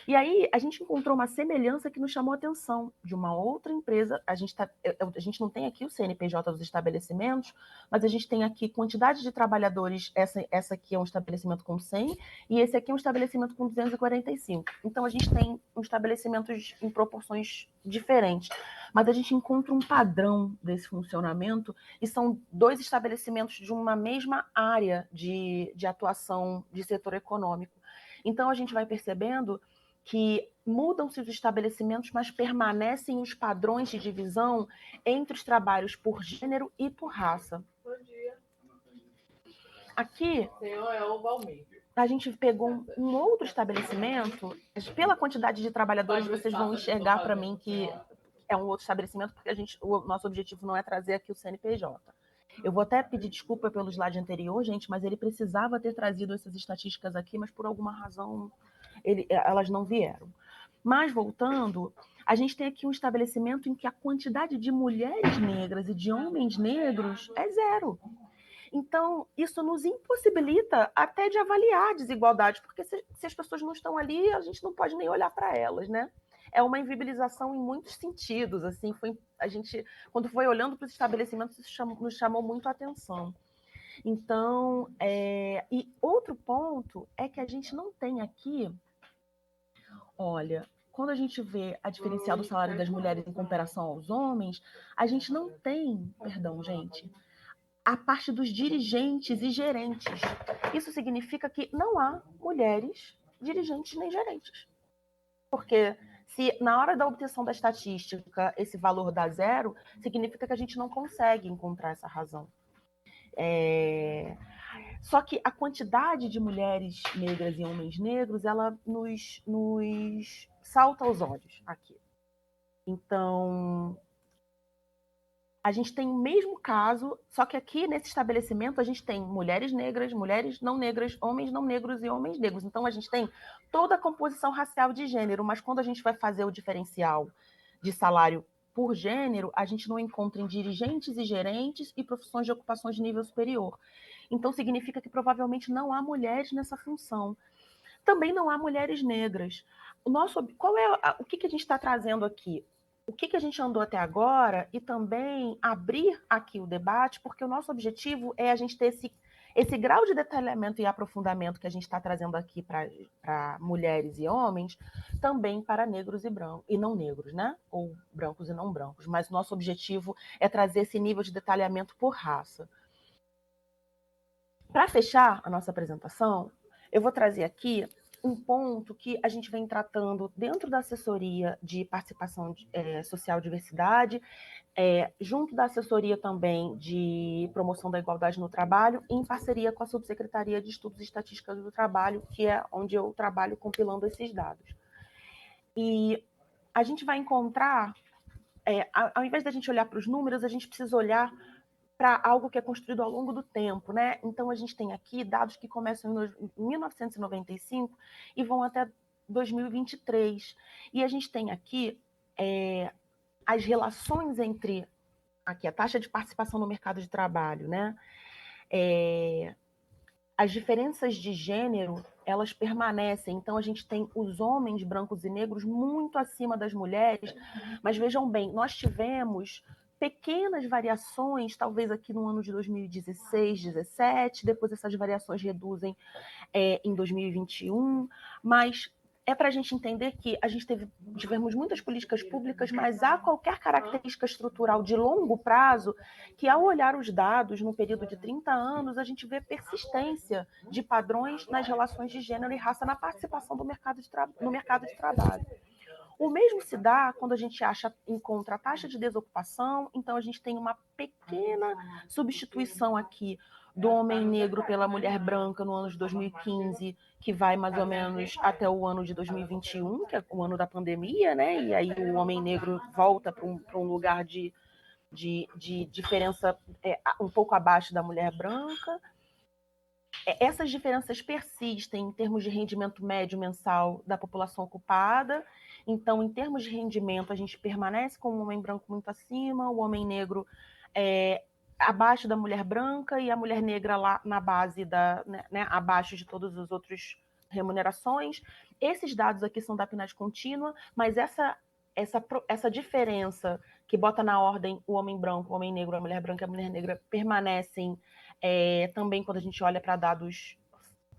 E aí a gente encontrou uma semelhança que nos chamou a atenção de uma outra empresa. A gente não tem aqui o CNPJ dos estabelecimentos, mas a gente tem aqui quantidade de trabalhadores. Essa aqui é um estabelecimento com 100 e esse aqui é um estabelecimento com 245. Então a gente tem estabelecimentos em proporções diferentes, mas a gente encontra um padrão desse funcionamento e são dois estabelecimentos de uma mesma área de atuação de setor econômico. Então a gente vai percebendo que mudam-se os estabelecimentos, mas permanecem os padrões de divisão entre os trabalhos por gênero e por raça. Bom dia. Aqui, Senhor, é o Valmir. a gente pegou um outro estabelecimento. Pela quantidade de trabalhadores, vocês vão enxergar para mim que é um outro estabelecimento, porque o nosso objetivo não é trazer aqui o CNPJ. Eu vou até pedir desculpa pelo slide anterior, gente, mas ele precisava ter trazido essas estatísticas aqui, mas por alguma razão elas não vieram. Mas, voltando, a gente tem aqui um estabelecimento em que a quantidade de mulheres negras e de homens negros é zero. Então, isso nos impossibilita até de avaliar a desigualdade, porque se as pessoas não estão ali, a gente não pode nem olhar para elas, né? É uma invisibilização em muitos sentidos, assim, a gente, quando foi olhando para os estabelecimentos, isso nos chamou muito a atenção. Então, e outro ponto é que a gente não tem aqui, olha, quando a gente vê a diferencial do salário das mulheres em comparação aos homens, a gente não tem, perdão, gente, a parte dos dirigentes e gerentes. Isso significa que não há mulheres dirigentes nem gerentes. Porque se na hora da obtenção da estatística esse valor dá zero, significa que a gente não consegue encontrar essa razão. Só que a quantidade de mulheres negras e homens negros, ela nos salta aos olhos aqui. Então, a gente tem o mesmo caso, só que aqui nesse estabelecimento a gente tem mulheres negras, mulheres não negras, homens não negros e homens negros. Então a gente tem toda a composição racial de gênero, mas quando a gente vai fazer o diferencial de salário por gênero, a gente não encontra em dirigentes e gerentes e profissões de ocupações de nível superior. Então significa que provavelmente não há mulheres nessa função. Também não há mulheres negras. O que a gente está trazendo aqui? O que a gente andou até agora e também abrir aqui o debate, porque o nosso objetivo é a gente ter esse grau de detalhamento e aprofundamento que a gente está trazendo aqui para mulheres e homens, também para negros e brancos, e não negros, né? Ou brancos e não brancos. Mas o nosso objetivo é trazer esse nível de detalhamento por raça. Para fechar a nossa apresentação, eu vou trazer aqui um ponto que a gente vem tratando dentro da assessoria de participação social e diversidade, junto da assessoria também de promoção da igualdade no trabalho, em parceria com a Subsecretaria de Estudos e Estatísticas do Trabalho, que é onde eu trabalho compilando esses dados. E a gente vai encontrar, ao invés da gente olhar para os números, a gente precisa olhar para algo que é construído ao longo do tempo, né? Então a gente tem aqui dados que começam em 1995 e vão até 2023. E a gente tem aqui as relações entre aqui a taxa de participação no mercado de trabalho, né? As diferenças de gênero, elas permanecem. Então a gente tem os homens brancos e negros muito acima das mulheres, mas vejam bem, nós tivemos pequenas variações, talvez aqui no ano de 2016, 2017, depois essas variações reduzem em 2021, mas é para a gente entender que a gente tivemos muitas políticas públicas, mas há qualquer característica estrutural de longo prazo que, ao olhar os dados no período de 30 anos, a gente vê persistência de padrões nas relações de gênero e raça na participação no mercado de trabalho. O mesmo se dá quando a gente encontra a taxa de desocupação, então a gente tem uma pequena substituição aqui do homem negro pela mulher branca no ano de 2015, que vai mais ou menos até o ano de 2021, que é o ano da pandemia, né? E aí o homem negro volta para um lugar de diferença um pouco abaixo da mulher branca. Essas diferenças persistem em termos de rendimento médio mensal da população ocupada. Então, em termos de rendimento, a gente permanece com o homem branco muito acima, o homem negro abaixo da mulher branca e a mulher negra lá na base, abaixo de todos os outros remunerações. Esses dados aqui são da PNAD contínua, mas essa diferença que bota na ordem o homem branco, o homem negro, a mulher branca e a mulher negra permanecem também quando a gente olha para dados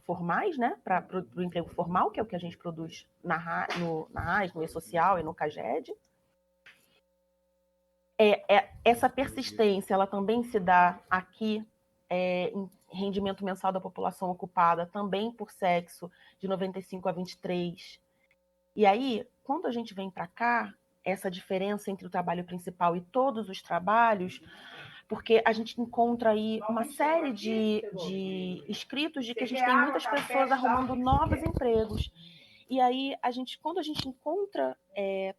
formais, né, para o emprego formal, que é o que a gente produz na RAIS, no E-Social e no CAGED. Essa persistência, ela também se dá aqui em rendimento mensal da população ocupada, também por sexo, de 95 a 23. E aí, quando a gente vem para cá, essa diferença entre o trabalho principal e todos os trabalhos, porque a gente encontra aí uma série de escritos de que a gente tem muitas pessoas arrumando novos empregos. E aí, quando a gente encontra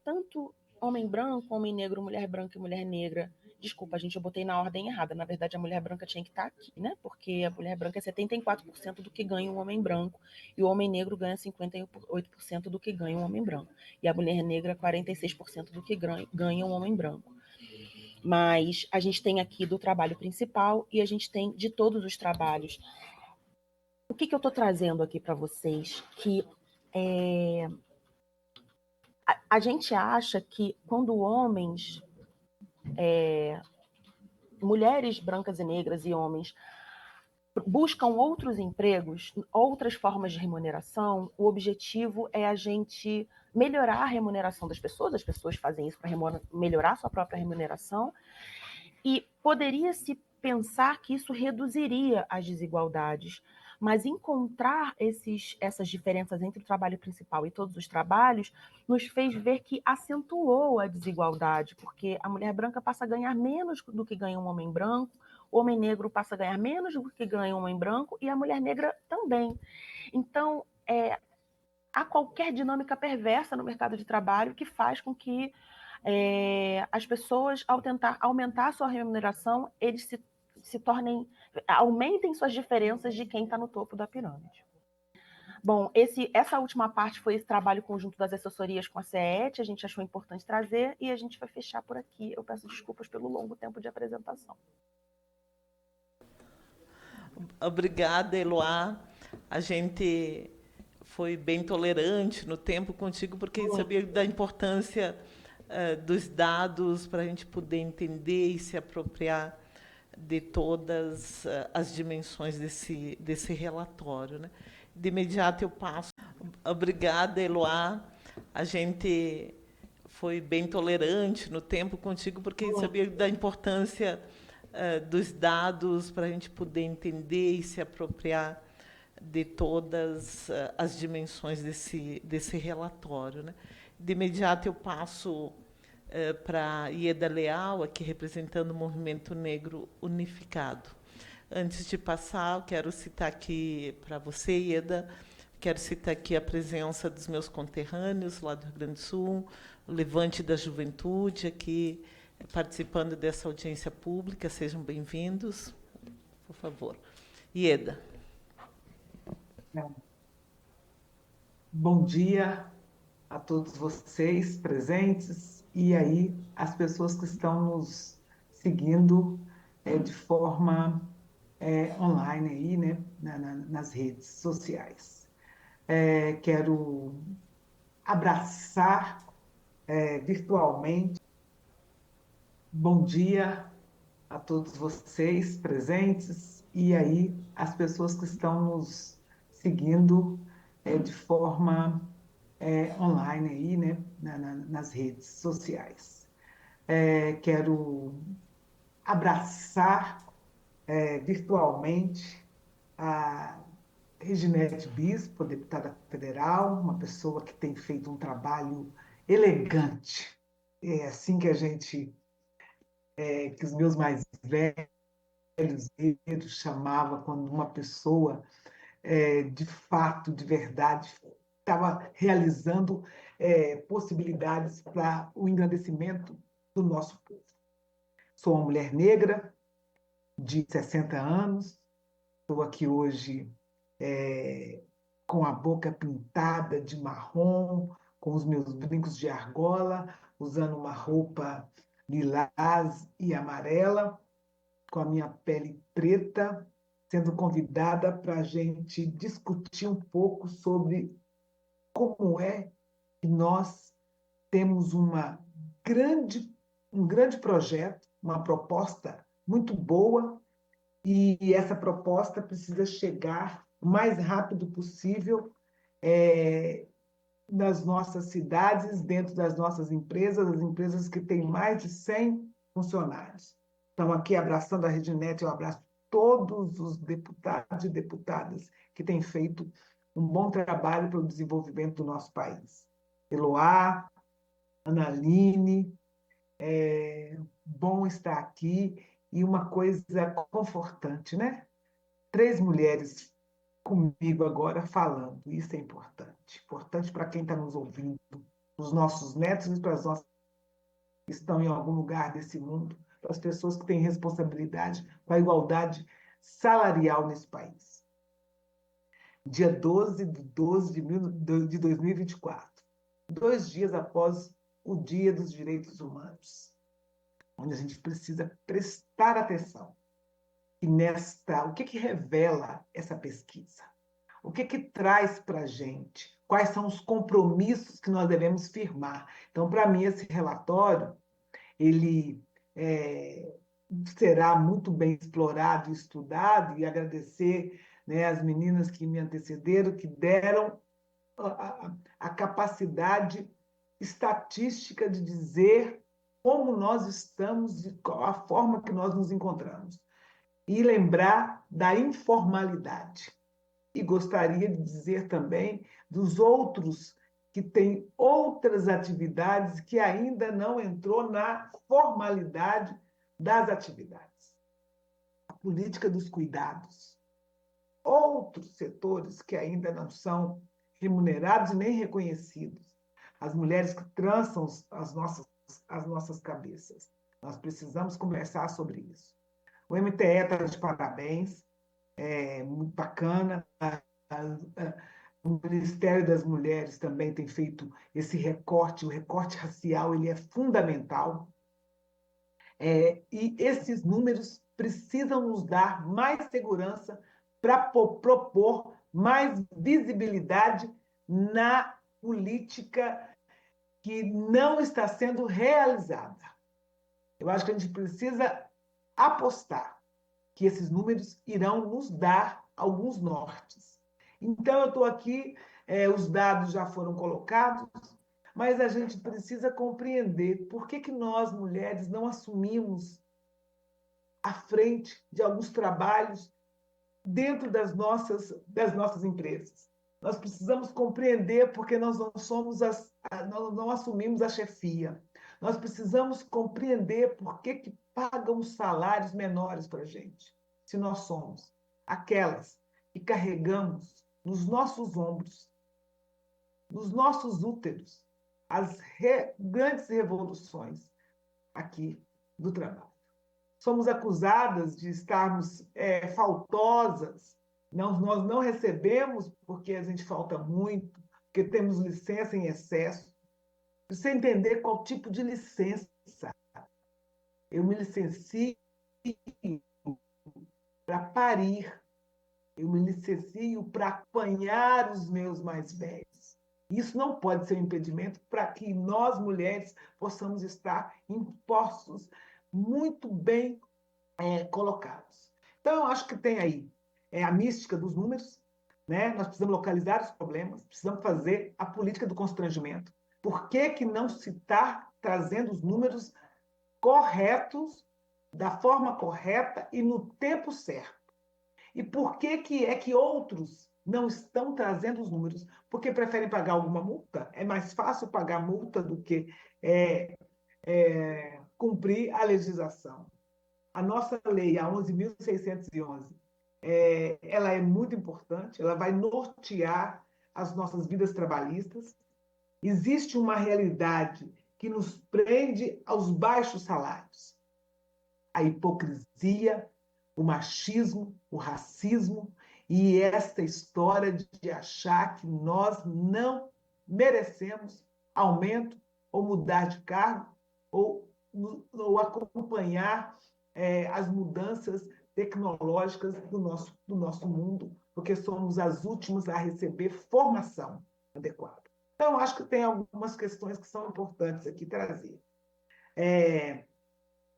tanto homem branco, homem negro, mulher branca e mulher negra. Desculpa, gente, eu botei na ordem errada. Na verdade, a mulher branca tinha que estar aqui, né? Porque a mulher branca é 74% do que ganha um homem branco e o homem negro ganha 58% do que ganha um homem branco. E a mulher negra, 46% do que ganha um homem branco. Mas a gente tem aqui do trabalho principal e a gente tem de todos os trabalhos. O que eu estou trazendo aqui para vocês? Que a gente acha que quando homens, mulheres brancas e negras e homens buscam outros empregos, outras formas de remuneração, o objetivo é a gente melhorar a remuneração das pessoas, as pessoas fazem isso para melhorar a sua própria remuneração, e poderia-se pensar que isso reduziria as desigualdades, mas encontrar essas diferenças entre o trabalho principal e todos os trabalhos nos fez ver que acentuou a desigualdade, porque a mulher branca passa a ganhar menos do que ganha um homem branco, o homem negro passa a ganhar menos do que ganha um homem branco e a mulher negra também. Então, há qualquer dinâmica perversa no mercado de trabalho que faz com que as pessoas, ao tentar aumentar a sua remuneração, eles aumentem suas diferenças de quem está no topo da pirâmide. Bom, essa última parte foi esse trabalho conjunto das assessorias com a CET, a gente achou importante trazer e a gente vai fechar por aqui. Eu peço desculpas pelo longo tempo de apresentação. Obrigada, Eloá. A gente foi bem tolerante no tempo contigo, porque sabia da importância dos dados para a gente poder entender e se apropriar de todas as dimensões desse relatório, né? De imediato eu passo. Obrigada, Eloá. A gente foi bem tolerante no tempo contigo, porque sabia da importância dos dados para a gente poder entender e se apropriar de todas as dimensões desse relatório, né? De imediato eu passo para Ieda Leal, aqui representando o Movimento Negro Unificado. Antes de passar, eu quero citar aqui para você, Ieda, quero citar aqui a presença dos meus conterrâneos lá do Rio Grande do Sul, o Levante da Juventude, aqui participando dessa audiência pública. Sejam bem-vindos, por favor. Ieda. Bom dia a todos vocês presentes e aí as pessoas que estão nos seguindo de forma online aí, né, nas redes sociais. Quero abraçar virtualmente. Bom dia a todos vocês presentes e aí as pessoas que estão nos seguindo de forma online aí, né, nas redes sociais. Quero abraçar virtualmente a Reginete Bispo, deputada federal, uma pessoa que tem feito um trabalho elegante. É assim que que os meus mais velhos chamavam quando uma pessoa de fato, de verdade, estava realizando possibilidades para o engrandecimento do nosso povo. Sou uma mulher negra de 60 anos, estou aqui hoje com a boca pintada de marrom, com os meus brincos de argola, usando uma roupa lilás e amarela, com a minha pele preta, sendo convidada para a gente discutir um pouco sobre como é que nós temos um grande projeto, uma proposta muito boa, e essa proposta precisa chegar o mais rápido possível nas nossas cidades, dentro das nossas empresas, as empresas que têm mais de 100 funcionários. Então, aqui, abraçando a Reginete, eu abraço todos os deputados e deputadas que têm feito um bom trabalho para o desenvolvimento do nosso país. Eloá, Analine, bom estar aqui, e uma coisa confortante, né? 3 mulheres comigo agora falando. Isso é importante. Importante para quem está nos ouvindo, os nossos netos e para as nossas que estão em algum lugar desse mundo, para as pessoas que têm responsabilidade com a igualdade salarial nesse país. Dia 12 de 12 de 2024, 2 dias após o Dia dos Direitos Humanos, onde a gente precisa prestar atenção. E o que revela essa pesquisa? O que traz para a gente? Quais são os compromissos que nós devemos firmar? Então, para mim, esse relatório ele será muito bem explorado e estudado, e agradecer, né, as meninas que me antecederam, que deram a capacidade estatística de dizer como nós estamos e qual a forma que nós nos encontramos. E lembrar da informalidade. E gostaria de dizer também dos outros que têm outras atividades que ainda não entrou na formalidade das atividades. A política dos cuidados. Outros setores que ainda não são remunerados e nem reconhecidos. As mulheres que trançam as nossas cabeças. Nós precisamos conversar sobre isso. O MTE está de parabéns, muito bacana. O Ministério das Mulheres também tem feito esse recorte, o recorte racial ele é fundamental. E esses números precisam nos dar mais segurança para propor mais visibilidade na política que não está sendo realizada. Eu acho que a gente precisa apostar que esses números irão nos dar alguns nortes. Então, eu estou aqui, os dados já foram colocados, mas a gente precisa compreender por que nós, mulheres, não assumimos a frente de alguns trabalhos dentro das nossas empresas. Nós precisamos compreender porque nós não assumimos a chefia. Nós precisamos compreender por que pagam salários menores para a gente, se nós somos aquelas que carregamos nos nossos ombros, nos nossos úteros, as grandes revoluções aqui do trabalho. Somos acusadas de estarmos faltosas, nós não recebemos porque a gente falta muito, porque temos licença em excesso. Precisa entender qual tipo de licença. Eu me licencio para parir, eu me licencio para acompanhar os meus mais velhos. Isso não pode ser um impedimento para que nós, mulheres, possamos estar em postos muito bem colocados. Então, eu acho que tem aí a mística dos números, né? Nós precisamos localizar os problemas, precisamos fazer a política do constrangimento. Por que não se está trazendo os números corretos, da forma correta e no tempo certo? E por que é que outros não estão trazendo os números? Porque preferem pagar alguma multa? É mais fácil pagar multa do que cumprir a legislação. A nossa lei, a 11.611, ela é muito importante, ela vai nortear as nossas vidas trabalhistas. Existe uma realidade que nos prende aos baixos salários. A hipocrisia, o machismo, o racismo e esta história de achar que nós não merecemos aumento ou mudar de cargo ou acompanhar as mudanças tecnológicas do nosso mundo, porque somos as últimas a receber formação adequada. Então, acho que tem algumas questões que são importantes aqui trazer.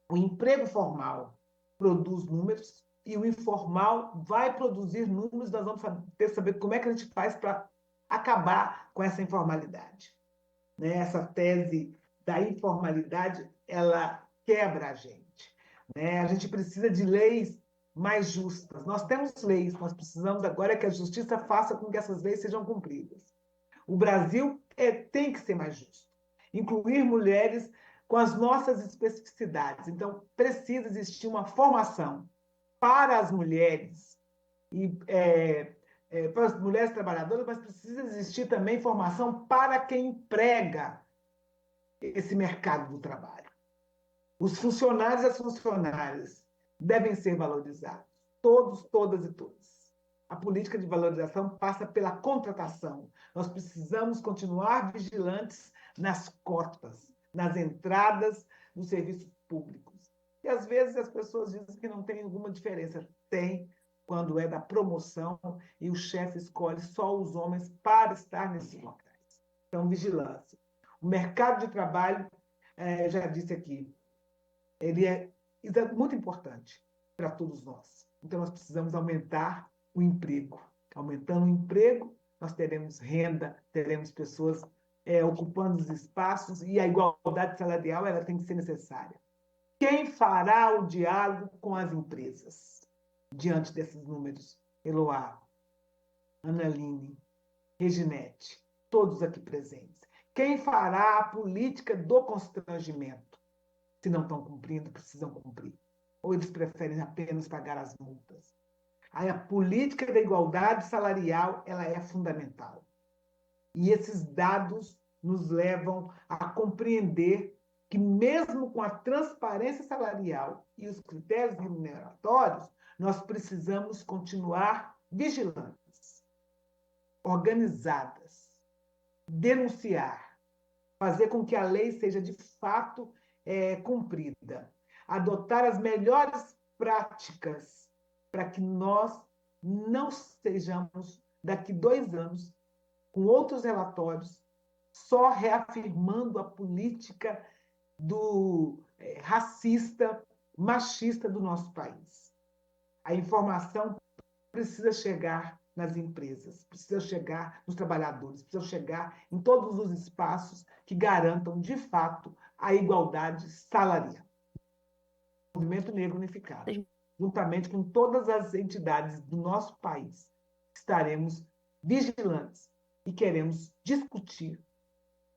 O emprego formal produz números e o informal vai produzir números. Nós vamos ter que saber como é que a gente faz para acabar com essa informalidade. Né? Essa tese da informalidade, ela quebra a gente. Né? A gente precisa de leis mais justas. Nós temos leis, nós precisamos agora que a justiça faça com que essas leis sejam cumpridas. O Brasil tem que ser mais justo, incluir mulheres com as nossas especificidades. Então, precisa existir uma formação para as mulheres e para as mulheres trabalhadoras, mas precisa existir também formação para quem emprega esse mercado do trabalho. Os funcionários e as funcionárias devem ser valorizados, todos, todas e todos. A política de valorização passa pela contratação. Nós precisamos continuar vigilantes nas cotas, nas entradas dos serviços públicos. E, às vezes, as pessoas dizem que não tem alguma diferença. Tem, quando é da promoção e o chefe escolhe só os homens para estar nesses locais. Então, vigilância. O mercado de trabalho, já disse aqui, ele é muito importante para todos nós. Então, nós precisamos aumentar o emprego. Aumentando o emprego, nós teremos renda, teremos pessoas ocupando os espaços e a igualdade salarial ela tem que ser necessária. Quem fará o diálogo com as empresas diante desses números? Eloá, Analine, Reginete, todos aqui presentes. Quem fará a política do constrangimento? Se não estão cumprindo, precisam cumprir. Ou eles preferem apenas pagar as multas? Aí a política da igualdade salarial ela é fundamental. E esses dados nos levam a compreender que, mesmo com a transparência salarial e os critérios remuneratórios, nós precisamos continuar vigilantes, organizadas, denunciar, fazer com que a lei seja de fato cumprida, adotar as melhores práticas para que nós não sejamos, daqui 2 anos, com outros relatórios, só reafirmando a política racista, machista do nosso país. A informação precisa chegar nas empresas, precisa chegar nos trabalhadores, precisa chegar em todos os espaços que garantam, de fato, a igualdade salarial. O Movimento Negro Unificado, juntamente com todas as entidades do nosso país, estaremos vigilantes e queremos discutir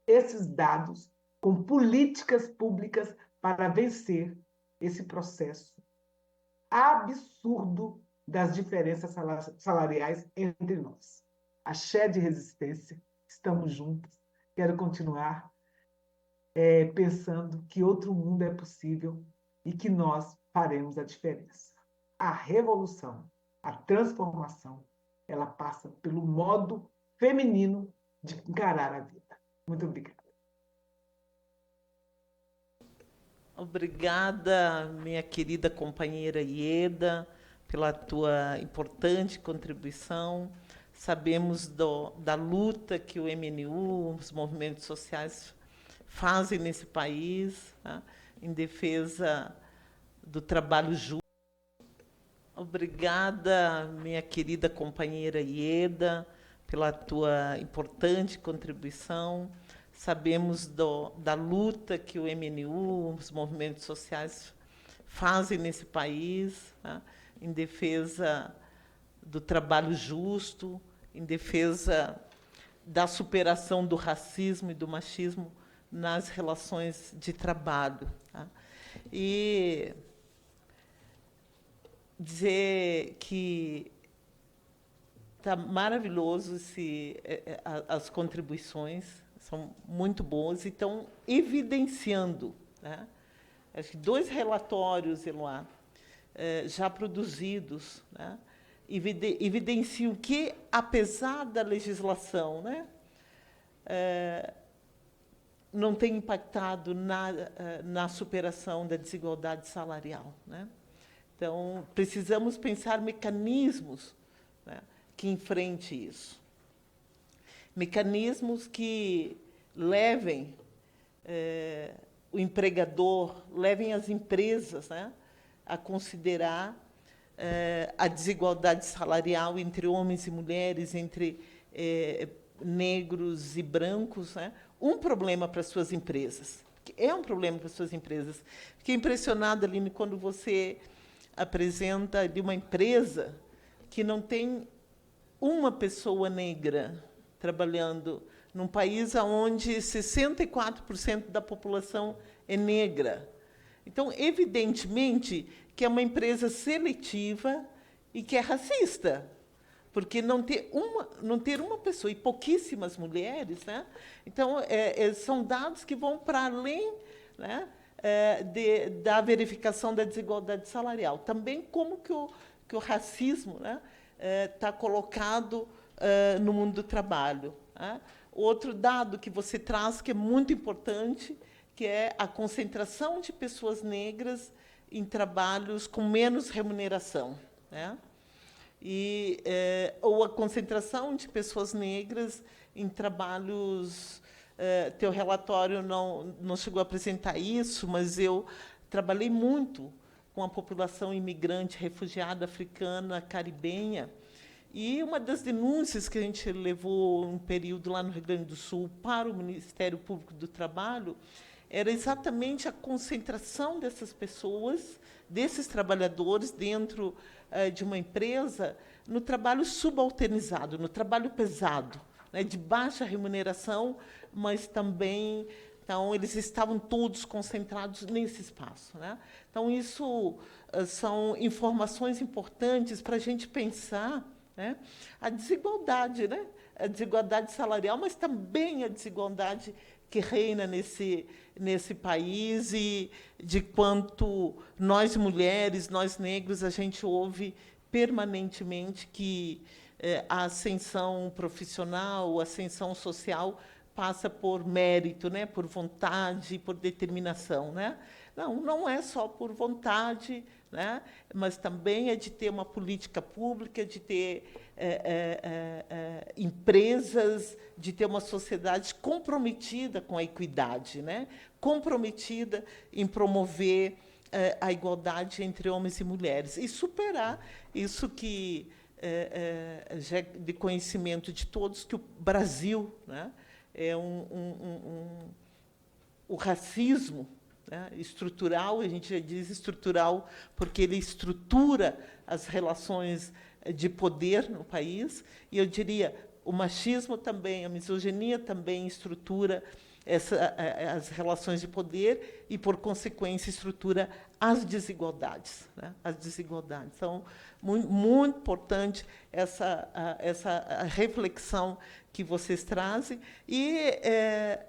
esses dados com políticas públicas para vencer esse processo absurdo das diferenças salariais entre nós. Axé de resistência, estamos juntos. Quero continuar pensando que outro mundo é possível e que nós faremos a diferença. A revolução, a transformação, ela passa pelo modo feminino de encarar a vida. Muito obrigada. Obrigada, minha querida companheira Ieda, pela tua importante contribuição. Sabemos da luta que o MNU, os movimentos sociais fazem nesse país, tá? Em defesa do trabalho justo. Obrigada, minha querida companheira Ieda, pela tua importante contribuição. Sabemos da luta que o MNU, os movimentos sociais fazem nesse país, tá? Em defesa do trabalho justo, em defesa da superação do racismo e do machismo nas relações de trabalho. Tá? E dizer que está maravilhoso as contribuições, são muito boas e estão evidenciando. Né? Acho que 2 relatórios, Eloá, já produzidos, né? Evidenciam que, apesar da legislação, né, não tem impactado na superação da desigualdade salarial. Né? Então, precisamos pensar mecanismos, né, que enfrente isso. Mecanismos que levem o empregador, levem as empresas, né, a considerar a desigualdade salarial entre homens e mulheres, entre negros e brancos, né, um problema para as suas empresas. É um problema para as suas empresas. Fiquei impressionada, Aline, quando você apresenta ali uma empresa que não tem uma pessoa negra trabalhando num país onde 64% da população é negra. Então, evidentemente, que é uma empresa seletiva e que é racista, porque não ter uma pessoa e pouquíssimas mulheres, né? Então, são dados que vão para além, né, da verificação da desigualdade salarial. Também como que o racismo, né, está colocado no mundo do trabalho, né? Outro dado que você traz, que é muito importante, que é a concentração de pessoas negras em trabalhos com menos remuneração, né? Ou a concentração de pessoas negras em trabalhos... teu relatório não chegou a apresentar isso, mas eu trabalhei muito com a população imigrante, refugiada, africana, caribenha, e uma das denúncias que a gente levou um período lá no Rio Grande do Sul para o Ministério Público do Trabalho era exatamente a concentração dessas pessoas, desses trabalhadores, dentro de uma empresa, no trabalho subalternizado, no trabalho pesado, né, de baixa remuneração, mas também... Então, eles estavam todos concentrados nesse espaço, né? Então, isso são informações importantes para a gente pensar, né, a desigualdade, né? A desigualdade salarial, mas também a desigualdade que reina nesse país e de quanto nós, mulheres, nós, negros, a gente ouve permanentemente que a ascensão profissional, a ascensão social passa por mérito, né, por vontade, por determinação, né? Não é só por vontade, né, mas também é de ter uma política pública, de ter empresas, de ter uma sociedade comprometida com a equidade, né, comprometida em promover a igualdade entre homens e mulheres e superar isso que já é de conhecimento de todos, que o Brasil, né, o racismo, né, estrutural, a gente já diz estrutural porque ele estrutura as relações de poder no país, e eu diria, o machismo também, a misoginia também estrutura as relações de poder e, por consequência, estrutura as desigualdades, né? As desigualdades. Então, muito importante essa reflexão que vocês trazem. E,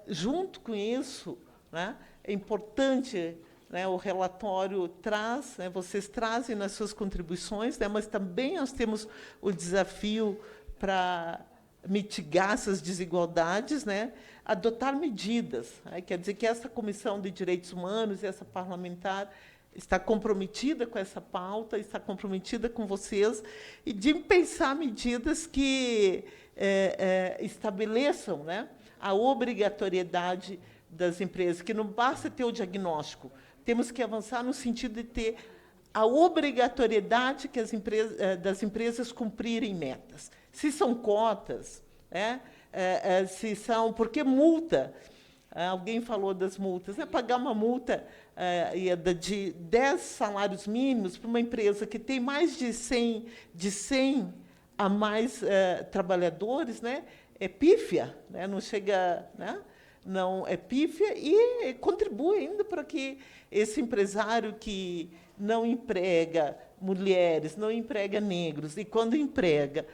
junto com isso, né, é importante, né, o relatório traz, né, vocês trazem nas suas contribuições, né, mas também nós temos o desafio para mitigar essas desigualdades, né, adotar medidas, né, quer dizer que essa Comissão de Direitos Humanos, essa parlamentar, está comprometida com essa pauta, está comprometida com vocês, e de pensar medidas que estabeleçam, né, a obrigatoriedade das empresas, que não basta ter o diagnóstico, temos que avançar no sentido de ter a obrigatoriedade que das empresas cumprirem metas. Se são cotas, né, se são... Porque multa, alguém falou das multas, né, pagar uma multa de 10 salários mínimos para uma empresa que tem mais de 100 a mais trabalhadores, né, é pífia, né, não chega... Né, não é pífia e contribui ainda para que esse empresário que não emprega mulheres, não emprega negros, e quando emprega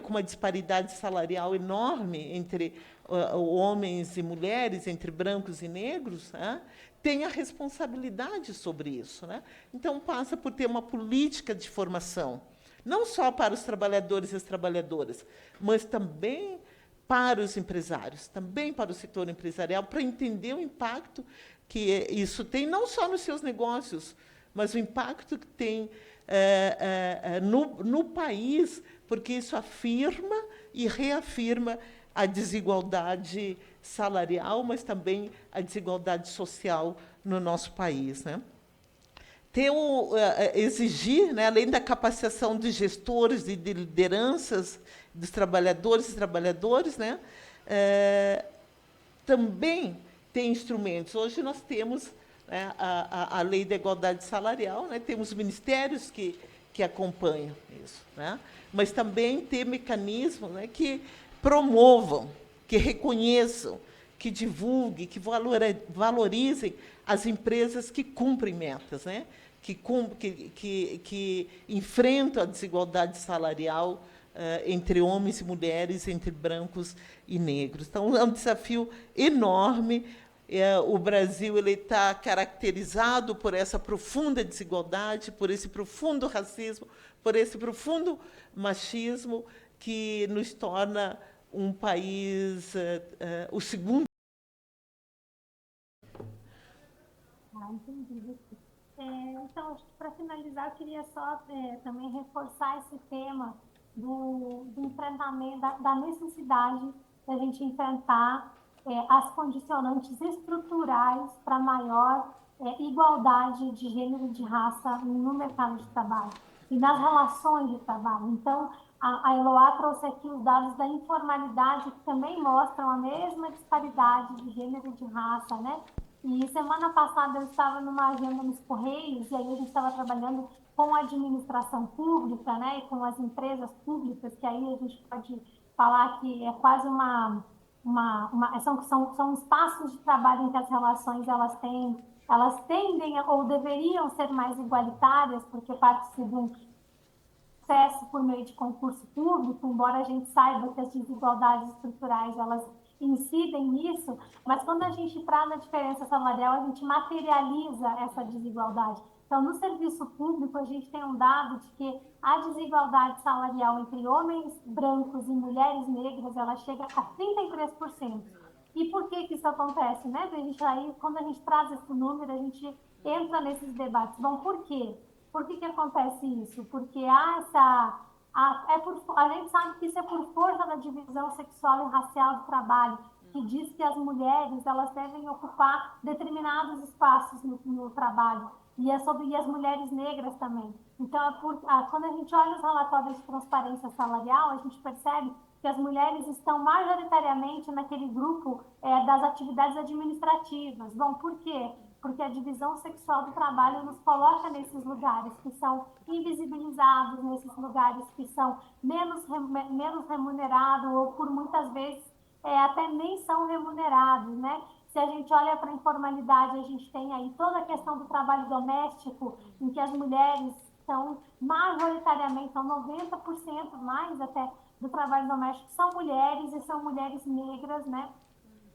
com uma disparidade salarial enorme entre homens e mulheres, entre brancos e negros, né, tem a responsabilidade sobre isso, né? Então, passa por ter uma política de formação, não só para os trabalhadores e as trabalhadoras, mas também para os empresários, também para o setor empresarial, para entender o impacto que isso tem, não só nos seus negócios, mas o impacto que tem no país, porque isso afirma e reafirma a desigualdade salarial, mas também a desigualdade social no nosso país, né? Exigir, né, além da capacitação de gestores e de lideranças dos trabalhadores e trabalhadoras, né, também tem instrumentos. Hoje nós temos, né, a Lei da Igualdade Salarial, né, temos ministérios que acompanham isso, né, mas também tem mecanismos, né, que promovam, que reconheçam, que divulguem, que valorizem as empresas que cumprem metas, né, que enfrentam a desigualdade salarial entre homens e mulheres, entre brancos e negros. Então, é um desafio enorme. O Brasil está caracterizado por essa profunda desigualdade, por esse profundo racismo, por esse profundo machismo, que nos torna um país, o segundo. Entendi. Então, acho que para finalizar, eu queria só também reforçar esse tema do enfrentamento, da necessidade da gente enfrentar as condicionantes estruturais para maior igualdade de gênero e de raça no mercado de trabalho e nas relações de trabalho. Então, a Eloá trouxe aqui os dados da informalidade, que também mostram a mesma disparidade de gênero e de raça, né? E semana passada eu estava numa agenda nos Correios, e aí a gente estava trabalhando com a administração pública, né, e com as empresas públicas, que aí a gente pode falar que é quase são espaços de trabalho em que as relações elas tendem ou deveriam ser mais igualitárias, porque parte-se de um acesso por meio de concurso público, embora a gente saiba que as desigualdades estruturais elas incidem nisso, mas quando a gente traz a diferença salarial, a gente materializa essa desigualdade. Então, no serviço público, a gente tem um dado de que a desigualdade salarial entre homens brancos e mulheres negras, ela chega a 33%. E por que isso acontece, né? Quando a gente traz esse número, a gente entra nesses debates. Bom, por quê? Por que acontece isso? Porque a gente sabe que isso é por força da divisão sexual e racial do trabalho, que diz que as mulheres elas devem ocupar determinados espaços no trabalho, e as mulheres negras também. Então, quando a gente olha os relatórios de transparência salarial, a gente percebe que as mulheres estão majoritariamente naquele grupo das atividades administrativas. Bom, por quê? Porque a divisão sexual do trabalho nos coloca nesses lugares que são invisibilizados, nesses lugares que são menos remunerados ou por muitas vezes até nem são remunerados, né? Se a gente olha para a informalidade, a gente tem aí toda a questão do trabalho doméstico, em que as mulheres são majoritariamente, são 90% mais até do trabalho doméstico, são mulheres e são mulheres negras, né?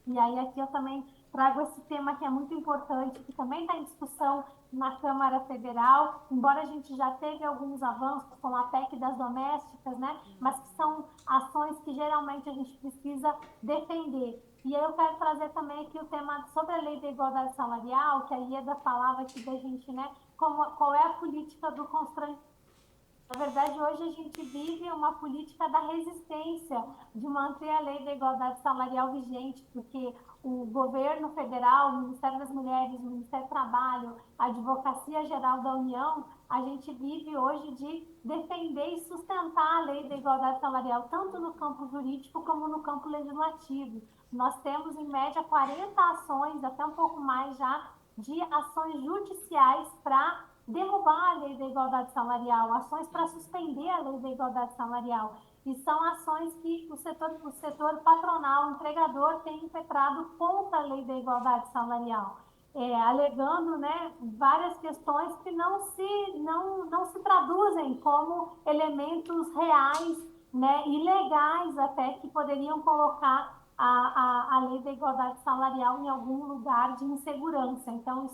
E aí aqui eu também trago esse tema que é muito importante, que também está em discussão na Câmara Federal, embora a gente já teve alguns avanços com a PEC das domésticas, né? Mas que são ações que geralmente a gente precisa defender. E aí eu quero trazer também aqui o tema sobre a Lei da Igualdade Salarial, que a Ieda falava aqui da gente, né? Qual é a política do constrangimento. Na verdade, hoje a gente vive uma política da resistência de manter a Lei da Igualdade Salarial vigente, porque o governo federal, o Ministério das Mulheres, o Ministério do Trabalho, a Advocacia Geral da União, a gente vive hoje de defender e sustentar a Lei da Igualdade Salarial, tanto no campo jurídico como no campo legislativo. Nós temos, em média, 40 ações, até um pouco mais já, de ações judiciais para derrubar a Lei da Igualdade Salarial, ações para suspender a Lei da Igualdade Salarial. E são ações que o setor patronal, o empregador, tem impetrado contra a Lei da Igualdade Salarial, alegando, né, várias questões que não se traduzem como elementos reais, né, e legais até, que poderiam colocar a Lei da Igualdade Salarial em algum lugar de insegurança. Então,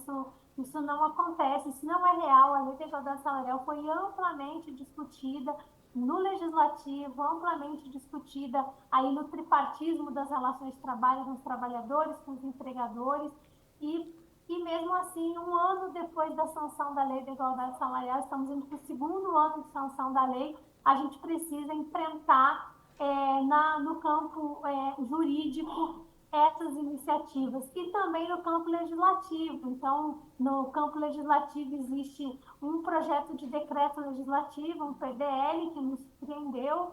isso não acontece, isso não é real. A Lei da Igualdade Salarial foi amplamente discutida no legislativo, amplamente discutida aí no tripartismo das relações de trabalho dos trabalhadores com os empregadores, e e mesmo assim, um ano depois da sanção da lei da igualdade salarial, estamos indo para o segundo ano de sanção da lei, a gente precisa enfrentar no campo jurídico essas iniciativas e também no campo legislativo. Então, no campo legislativo existe um projeto de decreto legislativo, um PDL, que nos surpreendeu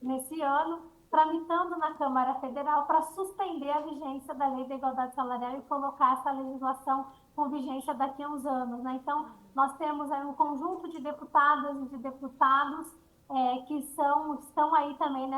nesse ano, tramitando na Câmara Federal para suspender a vigência da Lei da Igualdade Salarial e colocar essa legislação com vigência daqui a uns anos, né? Então, nós temos aí um conjunto de deputadas e de deputados que estão aí também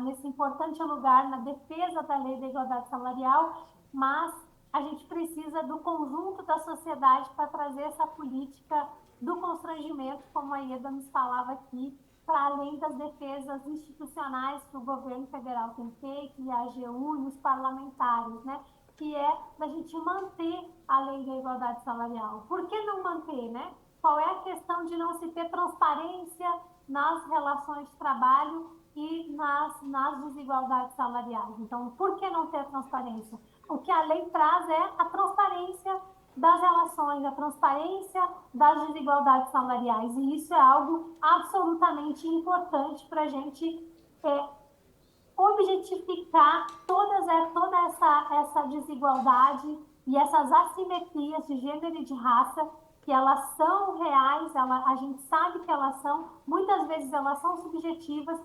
nesse importante lugar na defesa da Lei da Igualdade Salarial, mas a gente precisa do conjunto da sociedade para trazer essa política do constrangimento, como a Ieda nos falava aqui, para além das defesas institucionais que o governo federal tem feito, e a AGU e os parlamentares, né? Que é da gente manter a lei da igualdade salarial. Por que não manter, né? Qual é a questão de não se ter transparência nas relações de trabalho e nas desigualdades salariais? Então, por que não ter transparência? O que a lei traz é a transparência das relações, a transparência das desigualdades salariais. E isso é algo absolutamente importante para a gente objetificar toda essa desigualdade e essas assimetrias de gênero e de raça, que elas são reais, a gente sabe que elas são, muitas vezes elas são subjetivas,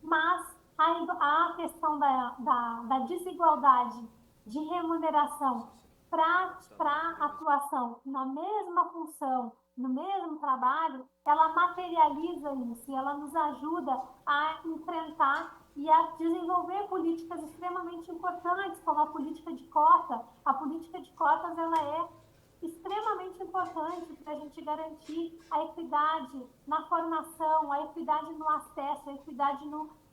mas a questão da desigualdade de remuneração para atuação na mesma função, no mesmo trabalho, ela materializa isso e ela nos ajuda a enfrentar e a desenvolver políticas extremamente importantes, como a política de cota. A política de cotas ela é extremamente importante para a gente garantir a equidade na formação, a equidade no acesso, a equidade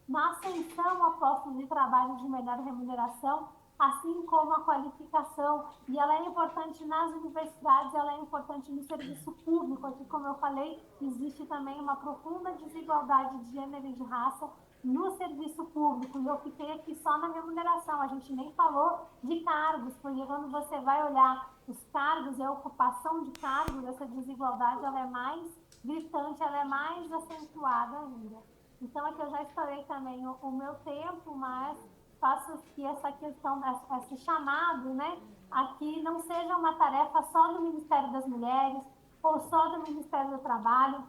na ascensão a postos de trabalho de melhor remuneração, assim como a qualificação, e ela é importante nas universidades, ela é importante no serviço público. Aqui, como eu falei, existe também uma profunda desigualdade de gênero e de raça no serviço público, e eu fiquei aqui só na remuneração, a gente nem falou de cargos, porque quando você vai olhar os cargos e a ocupação de cargos, essa desigualdade ela é mais gritante, ela é mais acentuada ainda. Então, aqui eu já estourei também o meu tempo, mas faço que essa questão, esse chamado, né, aqui não seja uma tarefa só do Ministério das Mulheres, ou só do Ministério do Trabalho,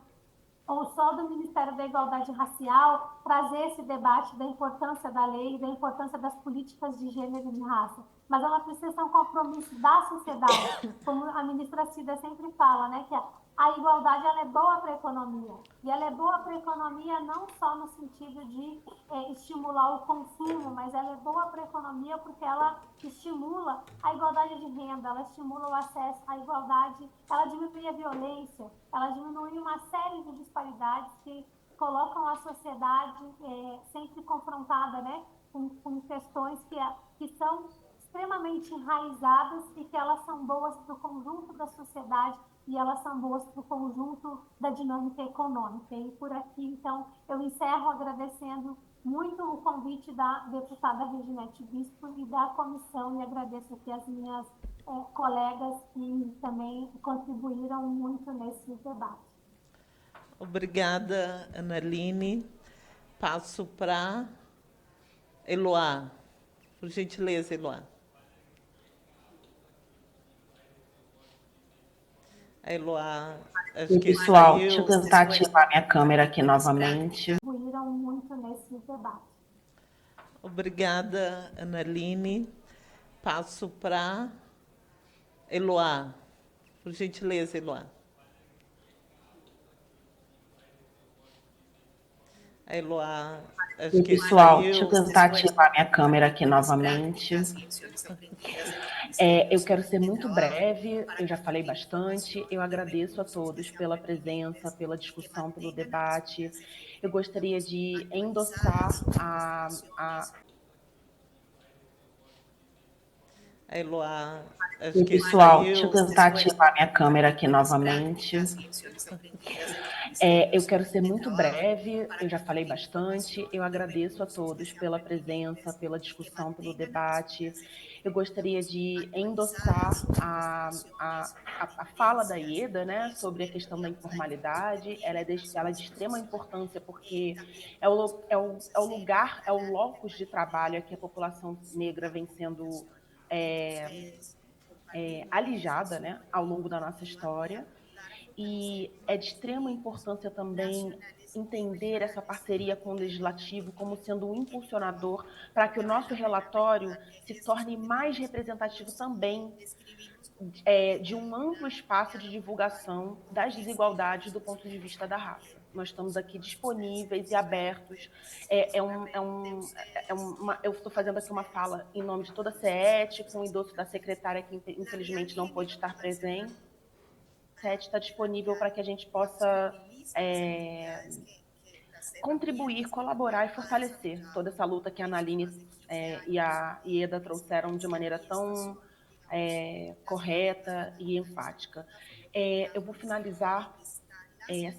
ou só do Ministério da Igualdade Racial, trazer esse debate da importância da lei, da importância das políticas de gênero e de raça. Mas ela precisa ser um compromisso da sociedade, como a ministra Cida sempre fala, né, que a igualdade ela é boa para a economia. E ela é boa para a economia não só no sentido de estimular o consumo, mas ela é boa para a economia porque ela estimula a igualdade de renda, ela estimula o acesso à igualdade, ela diminui a violência, ela diminui uma série de disparidades que colocam a sociedade sempre confrontada, né, com questões que são extremamente enraizadas e que elas são boas para o conjunto da sociedade e elas são boas para o conjunto da dinâmica econômica. E por aqui, então, eu encerro agradecendo muito o convite da deputada Reginete Bispo e da comissão, e agradeço aqui as minhas colegas que também contribuíram muito nesse debate. Obrigada, Analine. Passo para Eloá. Por gentileza, Eloá. A Eloá, acho que pessoal, saiu. deixa eu tentar ativar minha câmera aqui novamente. Contribuíram muito nesse debate. Obrigada, Analine. Passo para Eloá. Por gentileza, Eloá. A Eloá, acho que pessoal, saiu. deixa eu tentar ativar minha câmera aqui novamente. Eu quero ser muito breve, eu já falei bastante. Eu agradeço a todos pela presença, pela discussão, pelo debate. Eu gostaria de endossar A A Eloá, acho Oi, que pessoal, deixa eu saiu. tentar ativar minha câmera aqui novamente. Eu quero ser muito breve, eu já falei bastante. Eu agradeço a todos pela presença, pela discussão, pelo debate. Eu gostaria de endossar a fala da Ieda, né, sobre a questão da informalidade. Ela é de extrema importância porque é o lugar, é o locus de trabalho a que a população negra vem sendo alijada, né, ao longo da nossa história. E é de extrema importância também entender essa parceria com o legislativo como sendo um impulsionador para que o nosso relatório se torne mais representativo também de um amplo espaço de divulgação das desigualdades do ponto de vista da raça. Nós estamos aqui disponíveis e abertos. Eu estou fazendo aqui uma fala em nome de toda a CET, com o endosso da secretária que infelizmente não pôde estar presente. A CET está disponível para que a gente possa contribuir, colaborar e fortalecer toda essa luta que a Analine e a Ieda trouxeram de maneira tão correta e enfática. Eu vou finalizar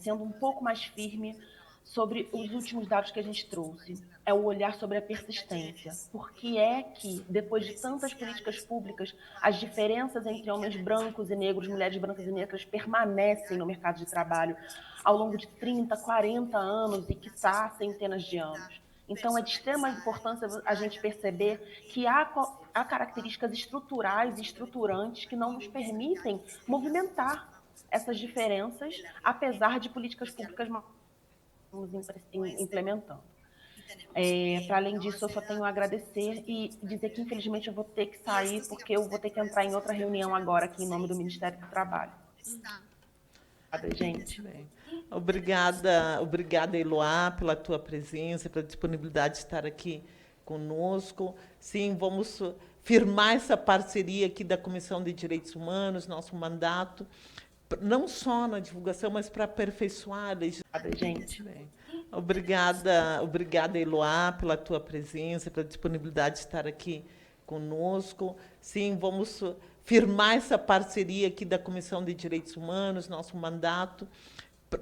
sendo um pouco mais firme sobre os últimos dados que a gente trouxe. É o olhar sobre a persistência. Por que é que, depois de tantas políticas públicas, as diferenças entre homens brancos e negros, mulheres brancas e negras, permanecem no mercado de trabalho ao longo de 30, 40 anos e, quiçá, centenas de anos? Então, é de extrema importância a gente perceber que há características estruturais e estruturantes que não nos permitem movimentar essas diferenças, apesar de políticas públicas implementando. Para além disso, eu só tenho a agradecer e dizer que, infelizmente, eu vou ter que sair, porque eu vou ter que entrar em outra reunião agora, aqui em nome do Ministério do Trabalho. Obrigada, gente. Bem, obrigada, Eloá, pela tua presença, pela disponibilidade de estar aqui conosco. Sim, vamos firmar essa parceria aqui da Comissão de Direitos Humanos, nosso mandato, não só na divulgação, mas para aperfeiçoar a legislação. Gente. Bem, obrigada, Eloá, pela tua presença, pela disponibilidade de estar aqui conosco. Sim, vamos firmar essa parceria aqui da Comissão de Direitos Humanos, nosso mandato,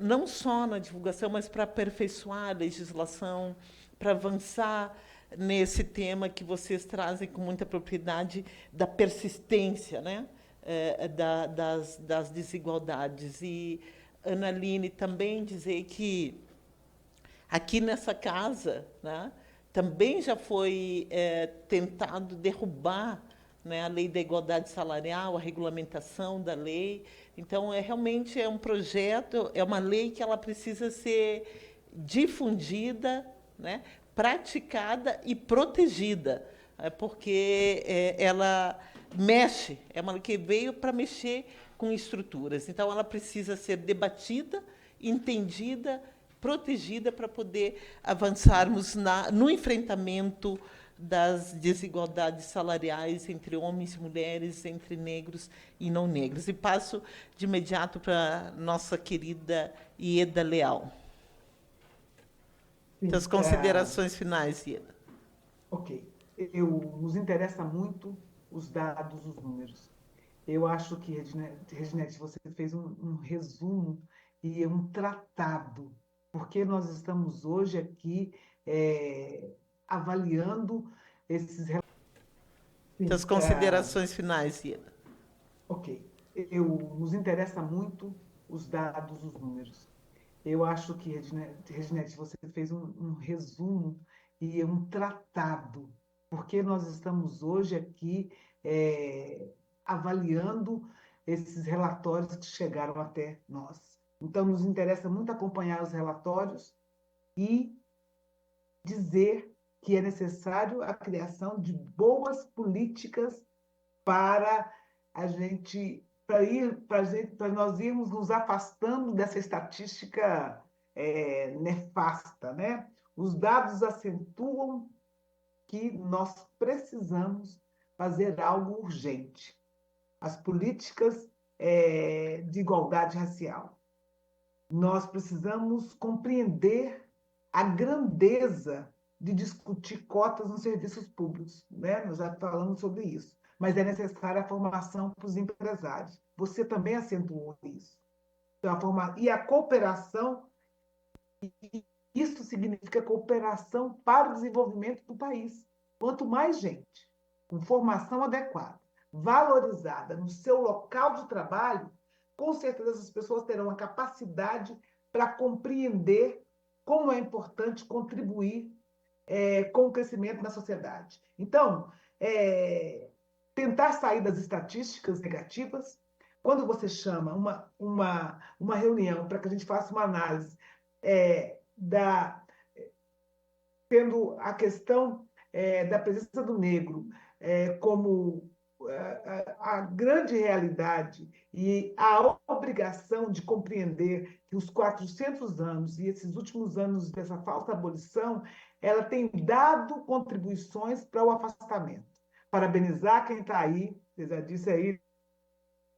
não só na divulgação, mas para aperfeiçoar a legislação, para avançar nesse tema que vocês trazem com muita propriedade da persistência, né? Das desigualdades. E, Analine, também dizer que aqui nessa casa, né, também já foi tentado derrubar, né, a lei da igualdade salarial, a regulamentação da lei. Então, realmente é um projeto, é uma lei que ela precisa ser difundida, né, praticada e protegida, porque ela mexe, é uma lei que veio para mexer com estruturas. Então, ela precisa ser debatida, entendida, protegida para poder avançarmos no enfrentamento das desigualdades salariais entre homens e mulheres, entre negros e não negros. E passo de imediato para a nossa querida Ieda Leal. As considerações finais, Ieda. Ok. Nos interessa muito os dados, os números. Eu acho que, Reginete, você fez um resumo e um tratado, porque nós estamos hoje aqui avaliando esses relatórios. As considerações finais, Ieda. Ok. Nos interessa muito os dados, os números. Eu acho que, Reginete, você fez um resumo e um tratado, porque nós estamos hoje aqui avaliando esses relatórios que chegaram até nós. Então, nos interessa muito acompanhar os relatórios e dizer que é necessário a criação de boas políticas para a gente, para nós irmos nos afastando dessa estatística nefasta, né? Os dados acentuam que nós precisamos fazer algo urgente. As políticas de igualdade racial. Nós precisamos compreender a grandeza de discutir cotas nos serviços públicos, né? Nós já falamos sobre isso. mas é necessária a formação para os empresários. Você também acentuou isso. Então, e a cooperação, isso significa cooperação para o desenvolvimento do país. Quanto mais gente com formação adequada, valorizada no seu local de trabalho, com certeza essas pessoas terão a capacidade para compreender como é importante contribuir com o crescimento na sociedade. Então, tentar sair das estatísticas negativas, quando você chama uma reunião para que a gente faça uma análise tendo a questão da presença do negro como a grande realidade e a obrigação de compreender que os 400 anos e esses últimos anos dessa falsa abolição, ela tem dado contribuições para o afastamento. Parabenizar quem está aí, você já disse aí,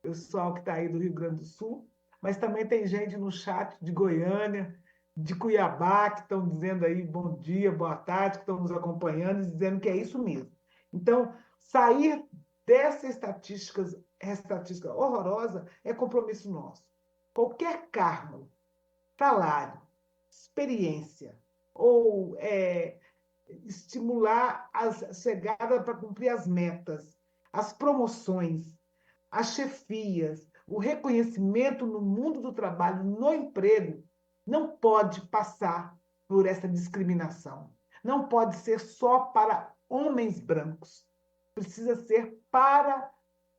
o pessoal que está aí do Rio Grande do Sul, mas também tem gente no chat de Goiânia, de Cuiabá, que estão dizendo aí bom dia, boa tarde, que estão nos acompanhando e dizendo que é isso mesmo. Então, sair dessa estatística horrorosa é compromisso nosso. Qualquer cargo, salário, experiência ou estimular a chegada para cumprir as metas, as promoções, as chefias, o reconhecimento no mundo do trabalho, no emprego, não pode passar por essa discriminação. Não pode ser só para homens brancos. Precisa ser para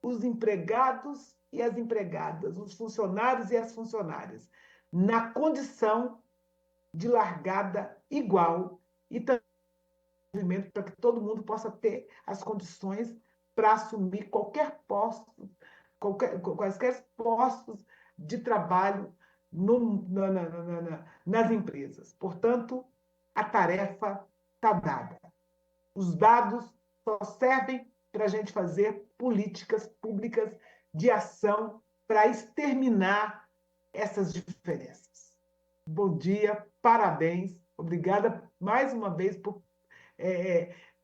os empregados e as empregadas, os funcionários e as funcionárias, na condição de largada igual e também para que todo mundo possa ter as condições para assumir quaisquer postos de trabalho nas empresas. Portanto, a tarefa está dada. Os dados só servem para a gente fazer políticas públicas de ação para exterminar essas diferenças. Bom dia, parabéns, obrigada mais uma vez por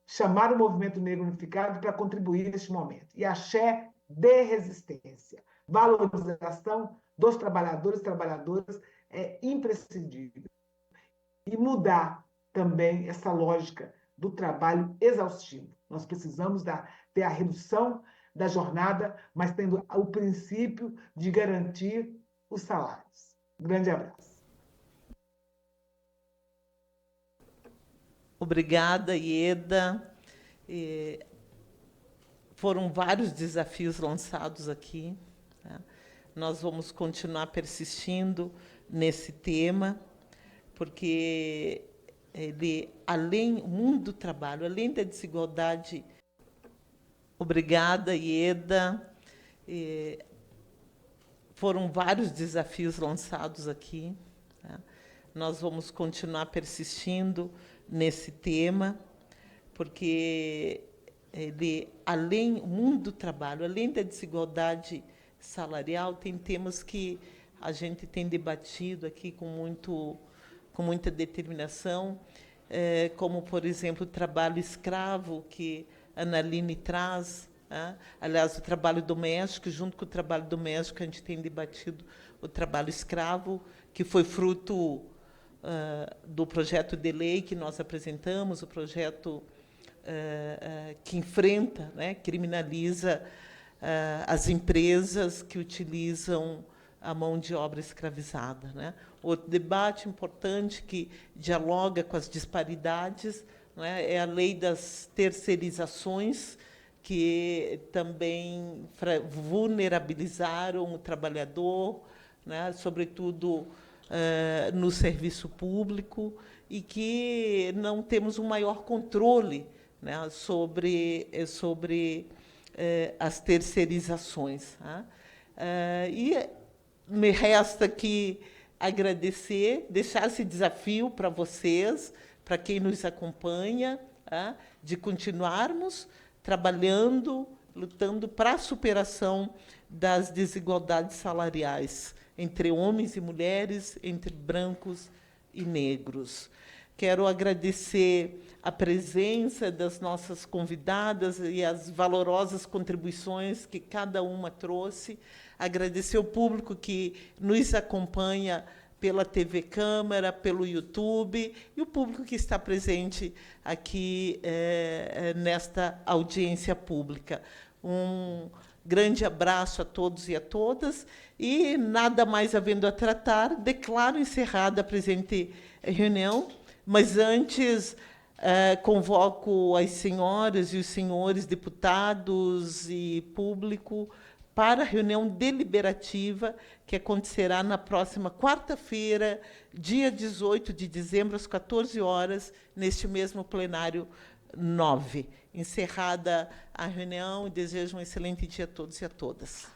chamar o Movimento Negro Unificado para contribuir neste momento. E axé de resistência. Valorização dos trabalhadores e trabalhadoras é imprescindível. E mudar também essa lógica do trabalho exaustivo. Nós precisamos ter a redução da jornada, mas tendo o princípio de garantir os salários. Grande abraço. Obrigada, Ieda. Foram vários desafios lançados aqui. Né? Nós vamos continuar persistindo nesse tema, porque o mundo do trabalho, além da desigualdade. Obrigada, Ieda. Foram vários desafios lançados aqui. Né? Nós vamos continuar persistindo nesse tema, porque o mundo do trabalho, além da desigualdade salarial, tem temas que a gente tem debatido aqui com muita determinação, como, por exemplo, o trabalho escravo, que a Analine traz. Aliás, o trabalho doméstico, junto com o trabalho doméstico, a gente tem debatido o trabalho escravo, que foi fruto do projeto de lei que nós apresentamos, o projeto que enfrenta, né, criminaliza as empresas que utilizam a mão de obra escravizada. Né? Outro debate importante que dialoga com as disparidades, né, é a lei das terceirizações, que também vulnerabilizaram o trabalhador, né, sobretudo no serviço público, e que não temos um maior controle, né, sobre as terceirizações. Tá? E me resta aqui agradecer, deixar esse desafio para vocês, para quem nos acompanha, tá? De continuarmos trabalhando, lutando para a superação das desigualdades salariais entre homens e mulheres, entre brancos e negros. Quero agradecer a presença das nossas convidadas e as valorosas contribuições que cada uma trouxe. Agradecer ao público que nos acompanha pela TV Câmara, pelo YouTube, e o público que está presente aqui nesta audiência pública. Um grande abraço a todos e a todas, e, nada mais havendo a tratar, declaro encerrada a presente reunião, mas antes convoco as senhoras e os senhores deputados e público para a reunião deliberativa que acontecerá na próxima quarta-feira, dia 18 de dezembro, às 14 horas, neste mesmo plenário 9. Encerrada a reunião, desejo um excelente dia a todos e a todas.